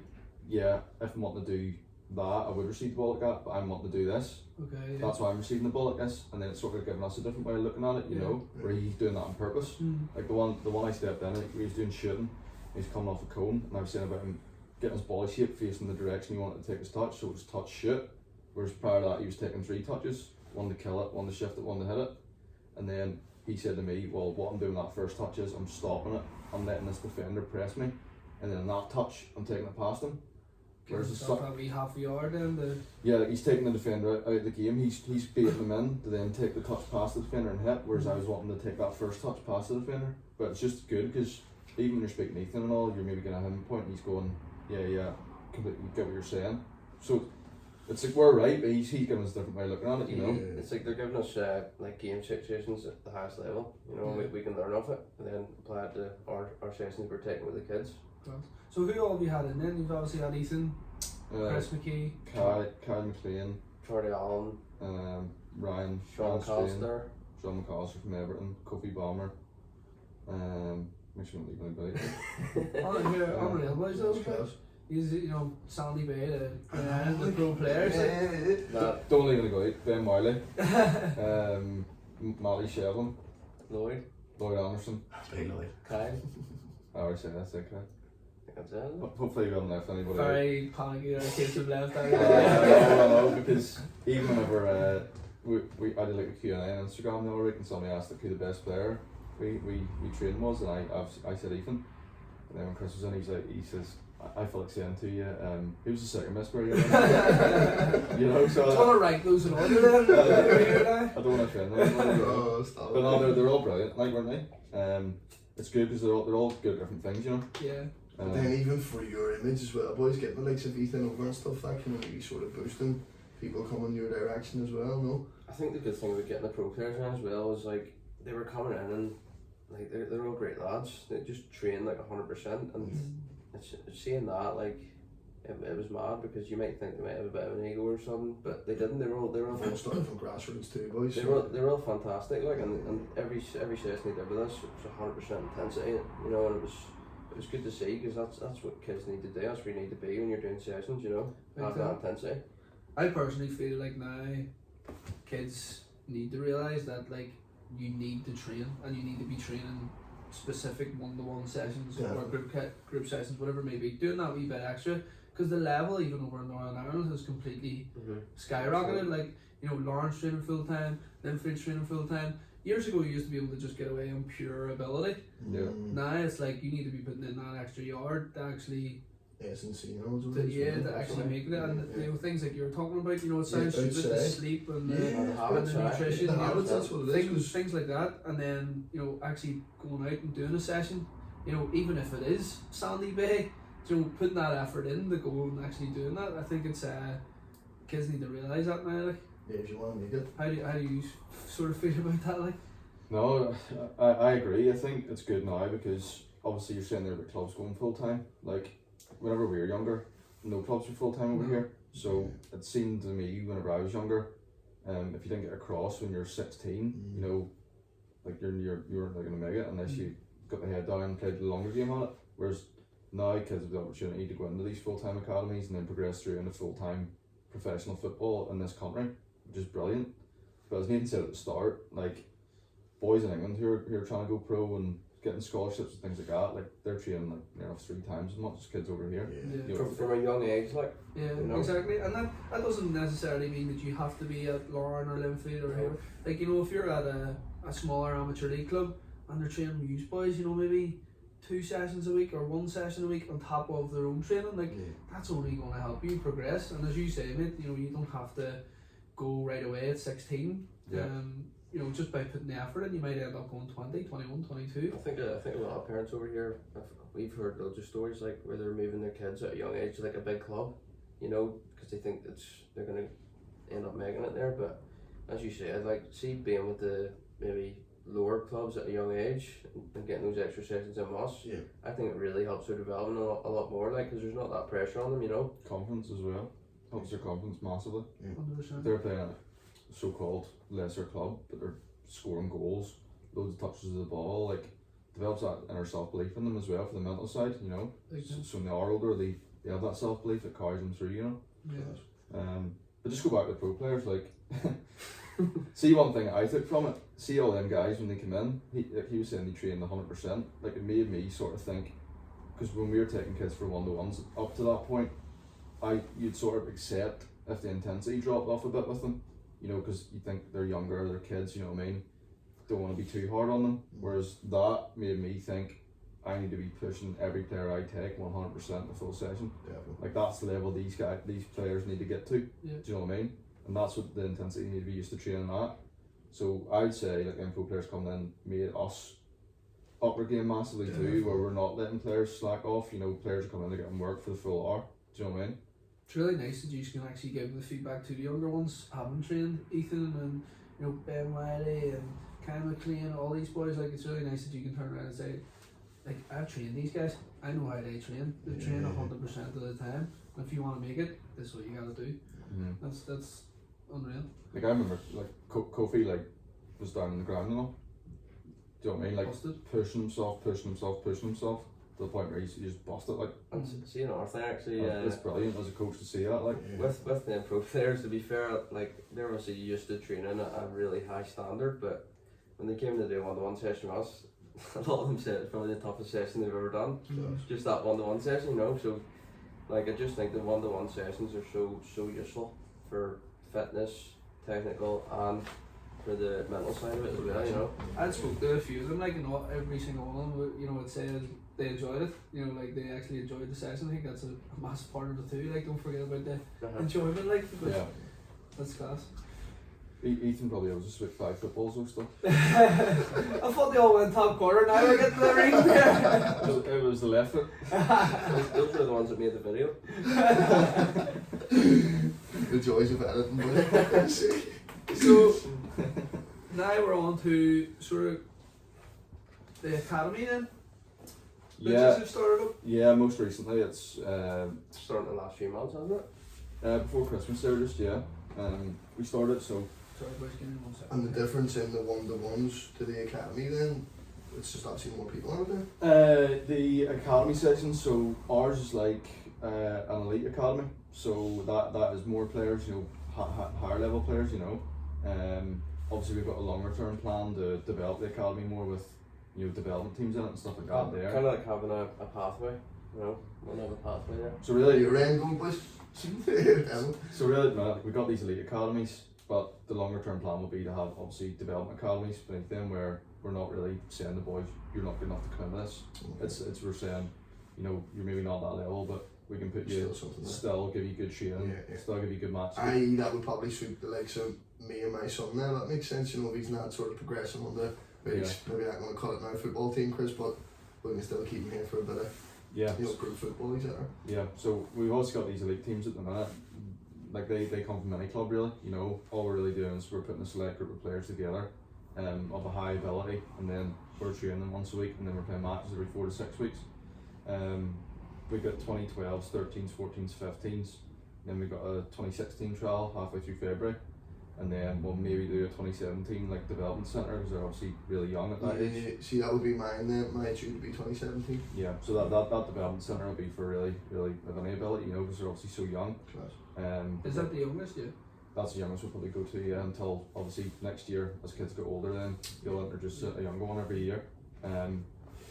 yeah, if I'm wanting to do that, I would receive the ball like that, but I'm wanting to do this. Okay. That's why I'm receiving the ball like this, and then it's sort of giving us a different way of looking at it, you know, where he's doing that on purpose. Like the one I stepped in, he was doing shooting, he's coming off a cone, and I was saying about him getting his body shape facing the direction he wanted to take his touch, so it was touch shoot. Whereas prior to that he was taking 3 touches, one to kill it, one to shift it, one to hit it. And then he said to me, well, what I'm doing that first touch is I'm stopping it, I'm letting this defender press me, and then in that touch, I'm taking it past him. Whereas the probably half a yard then. yeah, like he's taking the defender out of the game. He's baiting them in to then take the touch past the defender and hit. Whereas I was wanting to take that first touch past the defender. But it's just good because even when you're speaking to Ethan and all, you're maybe gonna him a point and he's going, yeah, completely get what you're saying. So it's like we're right, but he's giving us a different way of looking at it, you know. It's like they're giving us like game situations at the highest level. You know, we can learn off it and then apply it to our sessions we're taking with the kids. So who all have you had in then? You've obviously had Ethan, Chris McKee, Kyle McLean, Charlie Allen, Ryan, Sean Spain, McAllister. John McAllister from Everton, Kofi Bomber, make sure I don't leave anybody. unreal boys though. He's, you know, Sandy Bay, the pro players. Don't leave anybody. Ben Wiley, Matty Shevlin, Lloyd Anderson, Kyle. I already said that's it, Kyle. That's it. Hopefully we haven't left anybody. Very panicky that kids have left. I know, because even whenever I did like a Q&A on Instagram the other week and somebody asked like, who the best player we trained was, and I said Ethan. And then when Chris was in, he says, I feel like saying to you, he was the second best player. You know, so I want to rank those in order then. I don't want to offend them. Oh, stop. But no, they're all brilliant, like, weren't they? It's good because they're all good at different things, you know. Yeah. But then even for your image as well, boys, getting the likes of Ethan over and stuff, that can really sort of boosting people coming your direction as well, no? I think the good thing about getting the pro players in as well was like they were coming in and like they're all great lads. They just train like 100%, and it's seeing that like it was mad because you might think they might have a bit of an ego or something, but they didn't. They were all All starting from grassroots too, boys. they were all fantastic. Like and every session they did with us was 100% intensity. You know, and it was good to see because that's what kids need to do. That's where you need to be when you're doing sessions. You know, have that intensity. I personally feel like now kids need to realise that like you need to train and you need to be training specific one-to-one sessions or group sessions, whatever it may be. Doing that wee bit extra because the level even over in Northern Ireland has completely skyrocketed. Like, you know, Lawrence training full time, then French training full time. Years ago, you used to be able to just get away on pure ability. Yeah. Now it's like you need to be putting in that extra yard to actually. To actually make it, and you know, things like you were talking about, you know, it sounds stupid, the sleep and the nutrition, things like that, and then, you know, actually going out and doing a session, you know, even if it is Sandy Bay, you know, putting that effort in to go and actually doing that, I think it's kids need to realise that now, like. Yeah, if you want to make it. How do you sort of feel about that, like? No, I agree. I think it's good now because obviously you're saying there about clubs going full time. Like, whenever we were younger, no clubs were full time over here. So it seemed to me whenever I was younger, if you didn't get across when you're 16, you know, like you're not gonna make it unless you got the head down and played the longer game on it. Whereas now kids have the opportunity to go into these full time academies and then progress through into full time professional football in this country, which is brilliant. But as Nathan said at the start, like boys in England who are trying to go pro and getting scholarships and things like that, like they're training like near 3 times as much as kids over here. Yeah. From a young age, like. Yeah, you know? exactly. And that doesn't necessarily mean that you have to be at Lauren or Linfield or here. Like, you know, if you're at a smaller amateur league club and they're training youth boys, you know, maybe 2 sessions a week or 1 session a week on top of their own training, like that's only going to help you progress. And as you say, mate, you know, you don't have to go right away at 16. You know, just by putting the effort in, you might end up going 20, 21, 22. I think a lot of parents over here, we've heard loads of stories like where they're moving their kids at a young age to like a big club, you know, because they think they're going to end up making it there. But as you said, like, see being with the maybe lower clubs at a young age and getting those extra sessions in us, I think it really helps their development a lot more, like, because there's not that pressure on them, you know. Confidence as well. Helps their confidence massively. 100%. They're playing at a so-called lesser club, but they're scoring goals, loads of touches of the ball, like develops that inner self-belief in them as well for the mental side, you know. So when they are older, they have that self-belief that carries them through, you know. But just go back to the pro players, like see, one thing I took from it, see all them guys when they come in, he was saying they trained 100%, like it made me sort of think, because when we were taking kids for one-to-ones up to that point, you'd sort of accept if the intensity dropped off a bit with them, you know, because you think they're younger, they're kids, you know what I mean. don't want to be too hard on them. Whereas that made me think I need to be pushing every player I take 100% the full session. Definitely. Like that's the level these players need to get to. Yeah. Do you know what I mean? And that's what the intensity you need to be used to training at. So I'd say like info players coming in made us up our game massively too, where we're not letting players slack off. You know, players are coming in to get them work for the full hour. Do you know what I mean? It's really nice that you can actually give the feedback to the younger ones, having trained Ethan and Ben Wiley and Kyle McLean, all these boys. Like it's really nice that you can turn around and say, like I've trained these guys. I know how they train. They train 100% of the time. And if you want to make it, this is what you got to do. Mm-hmm. That's unreal. Like I remember, like Kofi, like was down on the ground and all. Do you know what I mean? Like Busted. pushing himself to the point where he just busted. Like And see another thing actually. it's brilliant as a coach to see that. Like With the pro players, to be fair, like they're obviously used to training at a really high standard, but when they came to do one-to-one session with us, a lot of them said it's probably the toughest session they've ever done. Just that one-to-one session, you know. So, like I just think the one-to-one sessions are so useful for fitness, technical, and for the mental side of it as well. You know. I spoke to a few of them, like, and not every single one of them, it said they enjoyed it. Like they actually enjoyed the session. I think that's a massive part of it too. Like, don't forget about the enjoyment, like, because that's class. Ethan probably owes us about 5 footballs or stuff. I thought they all went top corner. Now we're getting the ring there. It was the left foot. Those are the ones that made the video. The joys of editing. So now we're on to sort of the academy then. Yeah. Have started up. Yeah, most recently it's Starting the last few months, hasn't it? before Christmas there just we started so. Sorry, boys, give me 1 second. And the difference in the one-to-ones to the academy then, it's just obviously more people out there. The academy section, so ours is like an elite academy, so that is more players, higher level players, obviously we've got a longer term plan to develop the academy more with development teams in it and stuff like that there. Kind of like having a pathway, we'll have a pathway there. So really, Your end going, boys. so really, we got these elite academies, but the longer term plan will be to have obviously development academies beneath them where we're not really saying the boys, you're not good enough to come in this. It's we're saying, you're maybe not that level, but we can put you still give you good training, still give you good matches. That would probably suit the likes of me and my son there. That makes sense. If he's not sort of progressing on the maybe not going to cut it now football team, Chris, but we can still keep him here for a bit of group football, etc. Yeah, so we've also got these elite teams at the minute. Like they come from any club really. All we're really doing is we're putting a select group of players together of a high ability, and then we're training them once a week, and then we're playing matches every 4 to 6 weeks. We've got 2012s, 13s, 14s, 15s. Then we've got a 2016 trial halfway through February, and then we'll maybe do a 2017 development centre because they're obviously really young at that age. See, that would be mine then. My due to be 2017. Yeah, so that development centre will be for really of any ability, because they're obviously so young. Class. Is that the youngest? Yeah. That's the youngest we'll probably go to, until obviously next year as kids get older. Then you'll introduce a younger one every year.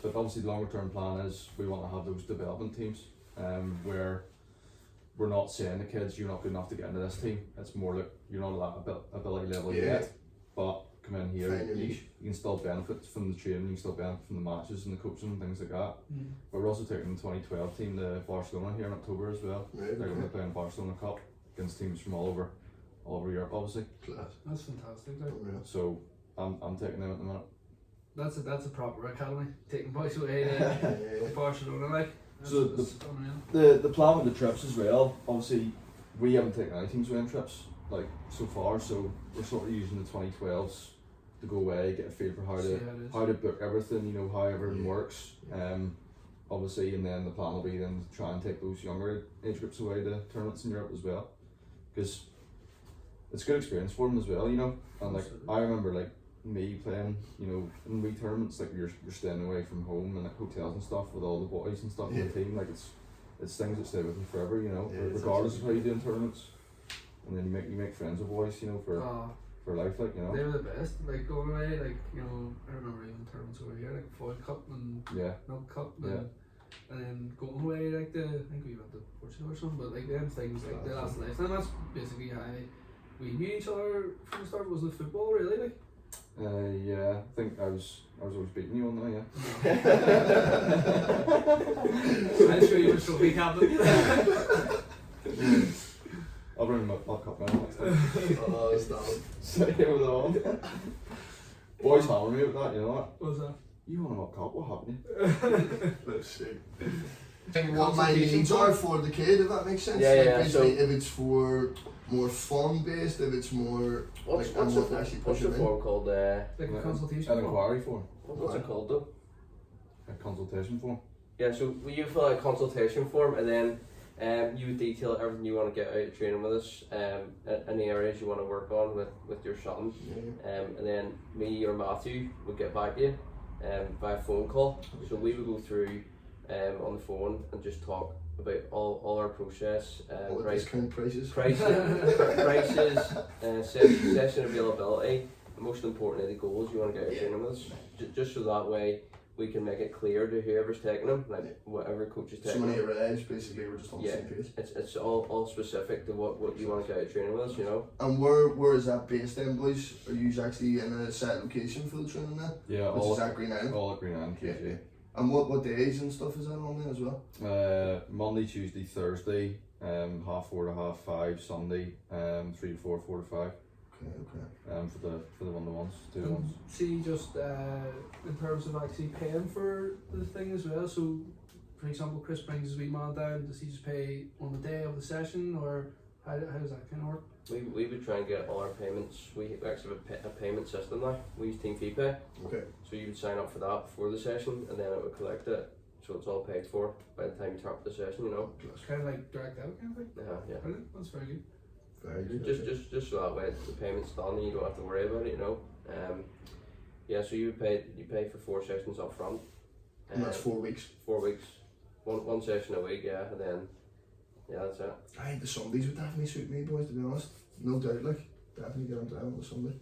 But obviously the longer term plan is we want to have those development teams where we're not saying to kids you're not good enough to get into this team. It's more like you're not at that ability level yet, but come in here, you can still benefit from the training, you can still benefit from the matches and the coaching and things like that. But we're also taking the 2012 team to Barcelona here in October as well. They're going to play in Barcelona Cup against teams from all over Europe, obviously. Class. That's fantastic. So I'm taking them at the minute. That's a proper academy, taking boys away to Barcelona, So the plan with the trips as well, obviously we haven't taken any teams away on trips so far, so we're sort of using the 2012s to go away, get a feel for how to book everything, how everything works. Obviously, and then the plan will be then to try and take those younger age groups away to tournaments in Europe as well, because it's a good experience for them as well, and I remember me playing, in wee tournaments, you're staying away from home and hotels and stuff with all the boys and stuff in the team, it's things that stay with you forever, regardless of how you do in tournaments. And then you make friends with boys, for life, They were the best, going away, I remember even tournaments over here, Foil Cup and Milk Cup and then going away, I think we went to Portugal or something, but them things, they last a lifetime. That's basically how we knew each other from the start, was the football really, Yeah, I think I was always beating you on that, yeah. I'm sure you were trophy captain. I'll bring my cup now next time. Oh, stop. Sit here with it on. Boys hammer me with that, you know what? What was that? You want a World Cup, what happened? Let's see. What my needs are for the kid, if that makes sense. Yeah, like yeah, basically, so- if it's for more fun based, if it's more What's like I'm the not actually what's the pushing in. form called? Like a consultation? An inquiry form. What's it called though? A consultation form. Yeah, so you fill out a consultation form and then you would detail everything you want to get out of training with us, any areas you want to work on with your son, Yeah. and then me or Matthew would get back to you via phone call. So we would go through on the phone and just talk about all our process, All the right, discount prices. prices, session availability, and most importantly the goals you want to get out of training with us, just so that way we can make it clear to whoever's taking them, like whatever coach is So taking many them. arrives, basically, we're just on the Yeah. same page. It's all specific to what you want to get out of training with us, you know. And where is that based then, boys? Are you actually in a set location for the training then? Yeah, Which all is at Green Island? all at Green Island, KJ. And what days and stuff is that on then as well? Monday, Tuesday, Thursday, 4:30 to 5:30. Sunday, 3 to 4, 4 to 5. Okay. For the 1-to-1s, 2-to-1s. See, just in terms of actually paying for the thing as well. So, for example, Chris brings his wee man down. Does he just pay on the day of the session, or how does that kind of work? We would try and get all our payments. We actually have a payment system now. We use Team Fee Pay. Okay. So you would sign up for that before the session, and then it would collect it. So it's all paid for by the time you turn up the session, you know. It's kind of like direct out kind of thing. Yeah. Brilliant. That's very good. Very good. Just so that way the payment's done and you don't have to worry about it, you know. Yeah, so you pay for 4 sessions up front. And that's 4 weeks. 4 weeks. One session a week, yeah, and then that's it. Aye, the Sundays would definitely suit me, boys, to be honest. No doubt, like. Definitely get on down on the Sunday.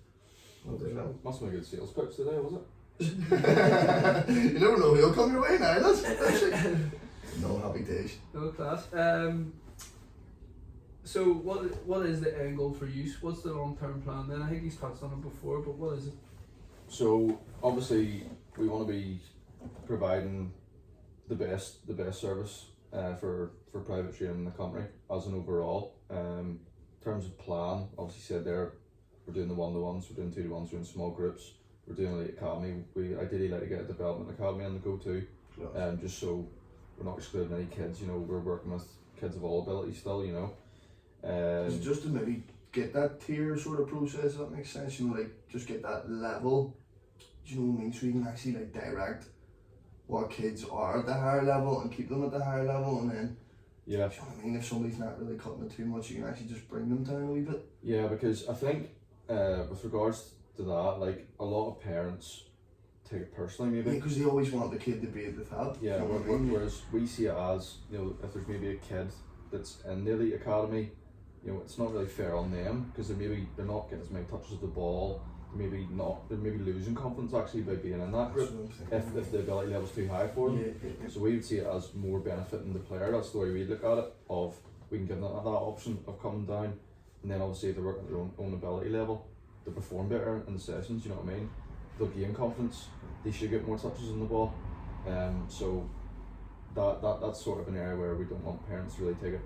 I'll do that. Must have been a good sales pitch today, was it? You never know who'll come your way now, that's it. No, happy days. No class. So what is the end goal for you? What's the long term plan then? I think he's touched on it before, but what is it? So obviously we want to be providing the best service for private training in the company as an overall. In terms of plan, obviously said there, we're doing the 1-to-1s, we're doing 2-to-1s, we're doing small groups, we're doing elite academy. We ideally like to get a development academy on the go too, just so we're not excluding any kids. You know, we're working with kids of all abilities still. You know, Just to maybe get that tier sort of process, if that makes sense. You know, like just get that level. Do you know what I mean? So you can actually like direct what kids are at the higher level and keep them at the higher level, and then yeah, do you know what I mean? If somebody's not really cutting it too much, you can actually just bring them down a wee bit. yeah, because I think with regards to that, like a lot of parents take it personally, maybe. Because they always want the kid to be at the top. Yeah, you know what I mean? whereas we see it as, you know, if there's maybe a kid that's in the elite academy, you know, it's not really fair on them because they're not getting as many touches of the ball. They're maybe losing confidence actually by being in that group That's what I'm thinking. if the ability level's too high for them. Yeah. So we would see it as more benefiting the player. That's the way we look at it. Of we can give them that option of coming down, and then obviously if they're working at their own ability level, they perform better in the sessions. You know what I mean? They'll gain confidence. They should get more touches on the ball. So that's sort of an area where we don't want parents to really take it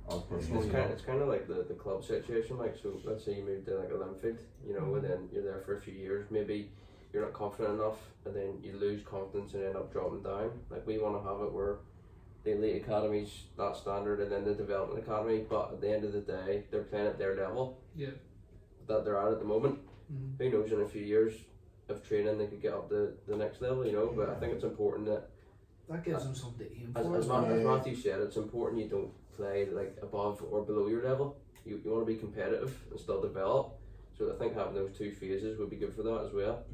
as personal. It's kind of like the club situation. Like, so let's say you moved to like a Linfield, you know, and then you're there for a few years. Maybe you're not confident enough, and then you lose confidence and end up dropping down. Like, we want to have it where the elite academy's that standard, and then the development academy. But at the end of the day, they're playing at their level. Yeah. That they're at the moment. Mm-hmm. Who knows, in a few years of training they could get up the next level, you know. But I think it's important That gives them something to aim as for. as Matthew said, it's important you don't play like above or below your level. You want to be competitive and still develop. So I think having those two phases would be good for that as well.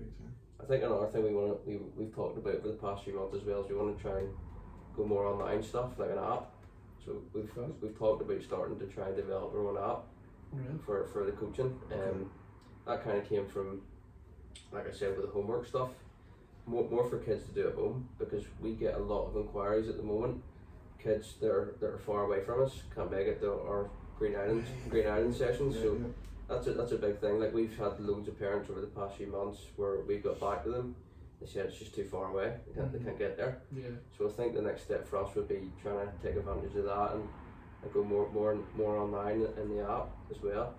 I think another thing we've talked about for the past few months as well is we want to try and go more online stuff, like an app. So we've talked about starting to try and develop our own app for the coaching. That kind of came from, like I said, with the homework stuff. More for kids to do at home, because we get a lot of inquiries at the moment. Kids that are far away from us can't make it to our Green Island sessions. So That's a big thing. Like we've had loads of parents over the past few months where we got back to them. They said it's just too far away. They can't get there. Yeah. So I think the next step for us would be trying to take advantage of that and go more online in the app as well.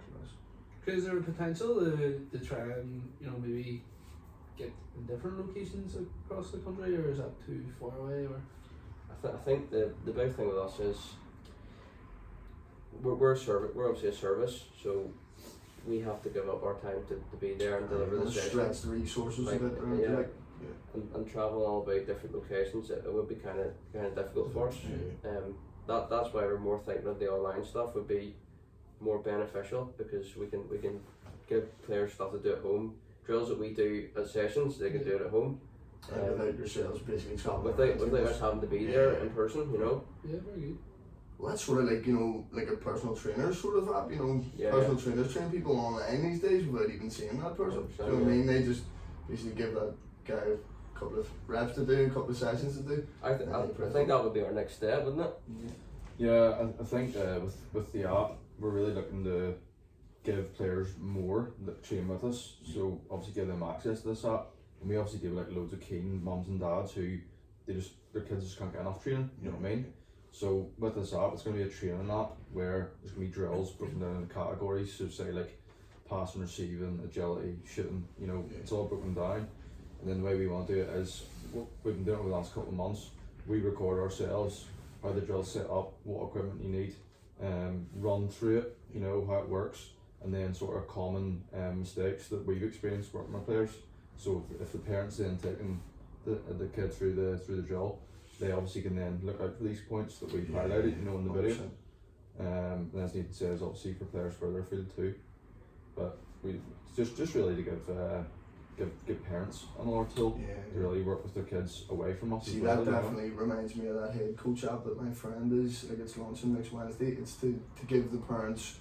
Is there a potential to try and maybe get in different locations across the country, or is that too far away? Or I think the big thing with us is we're a service. We're obviously a service, so we have to give up our time to be there and deliver the session. Stretch the resources Like, a bit. yeah. Like, And traveling all about different locations, it would be kind of difficult for us. That's why we're more thinking of the online stuff would be more beneficial, because we can give players stuff to do at home. Drills that we do at sessions, they can do it at home. without yourselves basically traveling. Without us having to be there in person, you know. yeah, very good. Well, that's sort of like, like a personal trainer sort of app, Yeah. personal trainers train people online these days without even seeing that person. Do you know what I mean? They just basically give that guy a couple of reps to do, a couple of sessions to do. I think that would be our next step, wouldn't it? Yeah, I think with the app, we're really looking to give players more that train with us. So obviously give them access to this app, and we obviously do like loads of keen mums and dads who their kids just can't get enough training. You know what I mean? So with this app, it's going to be a training app where there's going to be drills broken down into categories. So say like passing, receiving, agility, shooting. It's all broken down. And then the way we want to do it is, we've been doing it over the last couple of months. We record ourselves how the drill's set up, what equipment you need, run through it, how it works, and then sort of common mistakes that we've experienced working with players. So if the parents then taking the kid through the drill, they obviously can then look out for these points that we've highlighted, in the video. And as Nathan says, obviously for players further afield too. But we just really to give parents another tool to really work with their kids away from us. See, as well, that definitely reminds me of that head coach app that my friend is, like, it's launching next Wednesday. It's to give the parents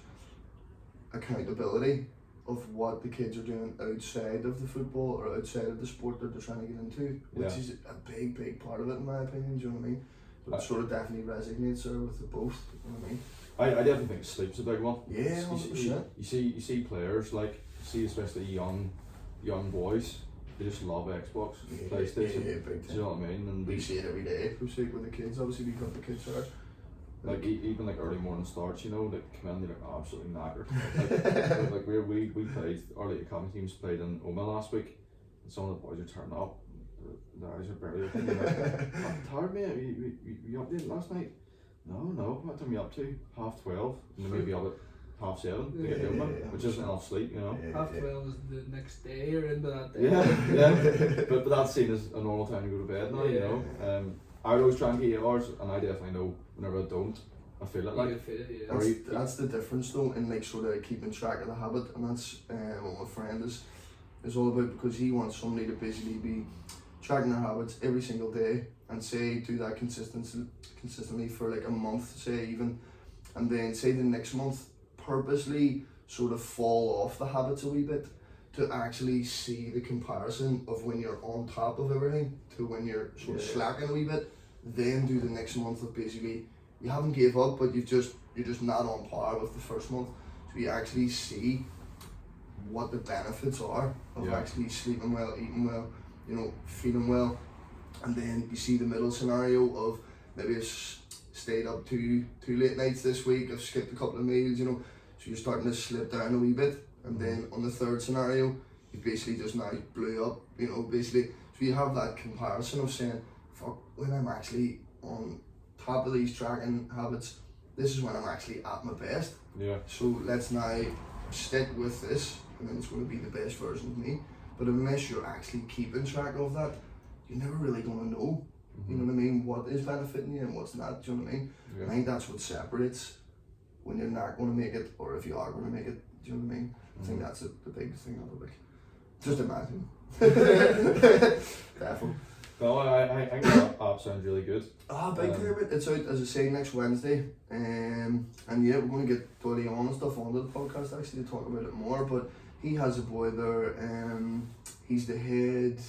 accountability of what the kids are doing outside of the football or outside of the sport that they're trying to get into, which is a big part of it in my opinion. Do you know what I mean? But it sort of definitely resonates with the both. You know what I mean? I definitely think sleep's a big one. Yeah, 100%. You see players especially young boys, they just love Xbox, PlayStation. Yeah, big do you know what I mean? And we see it every day. We see it with the kids. Obviously, because the kids are like even like early morning starts. They come in, they look absolutely knackered. like we played, our league academy teams played in Oma last week, and some of the boys are turning up. Their eyes are barely open. I'm tired, mate. You up late last night? No. What time are you up to? 12:30, and then maybe up at 7:30 to get home, which isn't enough sleep, 12:30 is the next day, you're into that day. Yeah. But that's seen as a normal time to go to bed now, I would always try and get 8 hours, and I definitely know whenever I don't, I feel it like. You feel it, yeah. That's the difference though, in like sort of keeping track of the habit, and that's what my friend is all about, because he wants somebody to basically be tracking their habits every single day, and say do that consistently for like a month, say even, and then say the next month purposely sort of fall off the habits a wee bit, to actually see the comparison of when you're on top of everything to when you're sort of slacking a wee bit. Then do the next month of basically you haven't gave up, but you're just not on par with the first month. So you actually see what the benefits are of actually sleeping well, eating well, feeling well. And then you see the middle scenario of maybe I've stayed up two late nights this week, I've skipped a couple of meals, so you're starting to slip down a wee bit. And then on the third scenario, you basically just now blew up, basically. So you have that comparison of saying, fuck, when I'm actually on top of these tracking habits, this is when I'm actually at my best. Yeah. So let's now stick with this, and then it's going to be the best version of me. But unless you're actually keeping track of that, you're never really going to know, you know what I mean, what is benefiting you and what's not, do you know what I mean? Yeah. I think that's what separates when you're not going to make it, or if you are going to make it, do you know what I mean? I think that's the biggest thing of it, just imagine. Definitely. No, I think that app sounds really good. Big time of it. It's out, as I say, next Wednesday. And yeah, we're going to get Buddy on and stuff onto the podcast actually to talk about it more. But he has a boy there. He's the head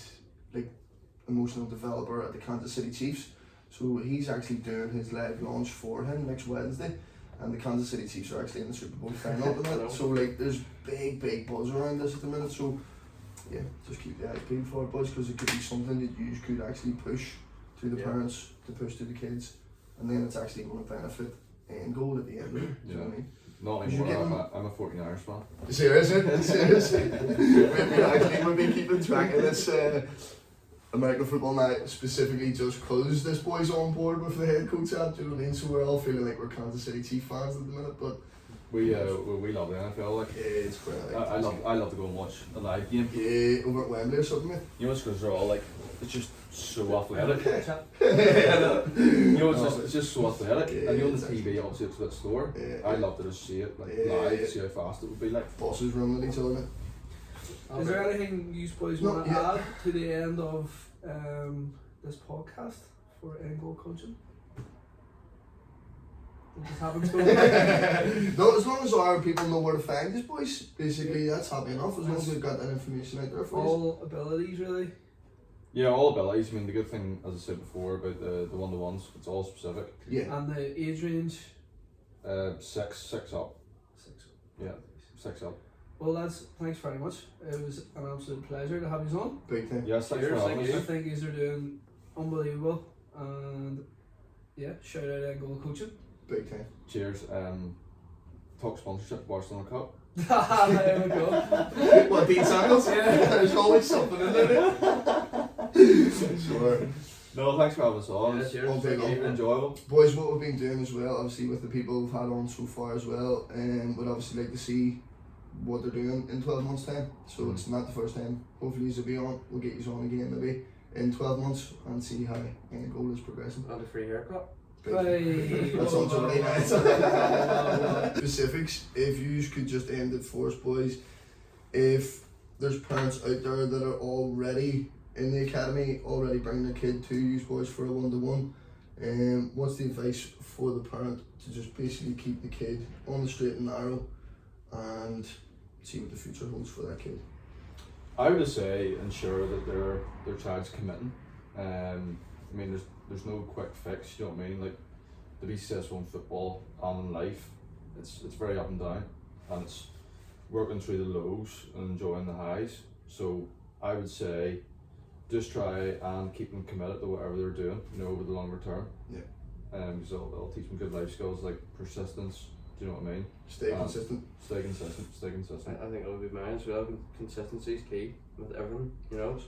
emotional developer at the Kansas City Chiefs. So he's actually doing his live launch for him next Wednesday. and the Kansas City Chiefs are actually in the Super Bowl final at the minute. So like, there's big buzz around this at the minute. So yeah, just keep the eyes peeled for it, boys, because it could be something that you could actually push to the parents, to push to the kids, and then it's actually going to benefit end goal at the end of it. Do you know what I mean? Not anymore. I'm a 49ers fan. Serious? We've been keeping track of this American football night specifically just because this boy's on board with the head coach app. Do you know what I mean? So we're all feeling like we're Kansas City Chiefs fans at the minute, but we love the NFL. Like, yeah, it's great. I love to go and watch a live game. Yeah, over at Wembley or something, mate. You know, it's because they're all like, it's just so athletic. You know, it's just so athletic. Yeah, and you know, on the exactly. TV, obviously, it's a bit slower. Yeah, I love to just see it like Yeah. live, see how fast it would be like. Bosses running at each other, mate. Is there anything you boys No, want to yeah. add to the end of this podcast for end goal coaching? We just haven't spoken. No, as long as our people know where to find us, boys, basically that's happy enough. As long as we've got that information out there for us. All abilities, really. Yeah, all abilities. I mean, the good thing, as I said before, about the one-to-ones, it's all specific. Yeah. And the age range? 6 up. 6. Yeah, 6 up. Well, lads, thanks very much. It was an absolute pleasure to have you on. Big thing. Yes, thanks Cheers, for having thank us. I think yous are doing unbelievable, and yeah, shout out end goal coaching. Big thing. Cheers. Talk sponsorship, Barcelona Cup. There we go. What, Dean Sandals? Yeah. There's always something in there. Sure. No, thanks for having us on. Yeah, It's cheers. All day long. been enjoyable. Boys, what we've been doing as well, obviously with the people we've had on so far as well, we'd obviously like to see what they're doing in 12 months time. So it's not the first time. Hopefully you'll be on. We'll get you on again maybe in 12 months and see how end goal is progressing. And a free haircut. Hey. That's on Sunday night. Wow. Specifics, if you could just end it for us, boys. If there's parents out there that are already in the academy, already bringing their kid to you boys for a one-to-one, what's the advice for the parent to just basically keep the kid on the straight and narrow and see what the future holds for that kid? I would just say ensure that their child's committing. I mean, there's no quick fix. You know what I mean? Like, to be successful in football and in life, it's very up and down, and it's working through the lows and enjoying the highs. So I would say just try and keep them committed to whatever they're doing, you know, over the longer term. Yeah. Because it'll teach them good life skills like persistence. Do you know what I mean? Stay consistent. Stay consistent. Stay consistent. I think that would be mine as well. Consistency is key with everything. You know,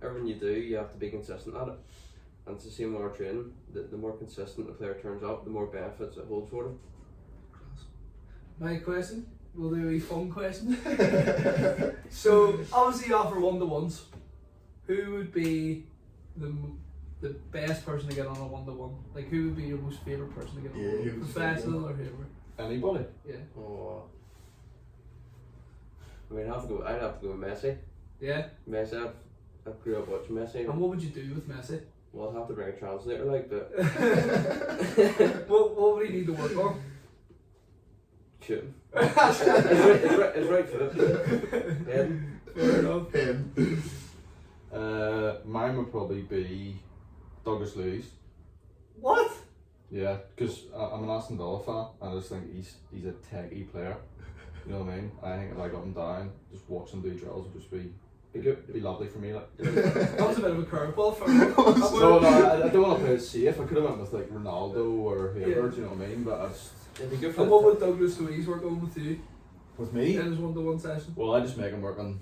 everything you do, you have to be consistent at it. And it's the same with our training. The more consistent the player turns up, the more benefits it holds for them. My question, we'll do a fun question. So, obviously you offer one-to-ones. Who would be the best person to get on a one-to-one? Like, who would be your most favourite person to get on? Yeah, who would Professional or whoever? Anybody? Yeah. Oh. I mean, I'd have to go with Messi. Yeah? Messi, I grew up watching Messi. And what would you do with Messi? Well, I'd have to bring a translator, like, but what would he need to work on? shoot him. It's right foot. Yeah. Fair enough. Him. Mine would probably be Douglas Luiz. What? Yeah, because I'm an Aston Villa fan, and I just think he's a techie player. You know what I mean? I think if I got him down, just watch him do drills would just be lovely for me. Like. That was a bit of a curveball for me. No, I don't want to play it safe. I could have went with like Ronaldo or whoever. Yeah. Do you know what I mean? But I just, It'd be good for And what would Douglas Luiz work on with you with me, in his one-to-one session? well, I just make him work on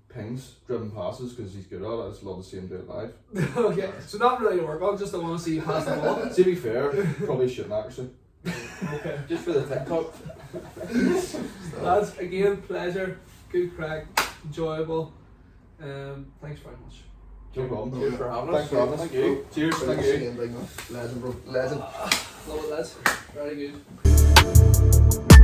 pings, driven passes, because he's good at it. I just love to see him do it live. Okay, so not really to work on, just I want to see you pass the ball. To be fair, probably shouldn't actually. Okay. just for the TikTok. Lads, again, pleasure, good crack, enjoyable. Thanks very much. No problem. Cheers for having us. Thanks for having us. Thank you. Cheers. Thank you. Legend, bro. Legend. Love it, lads. Very good.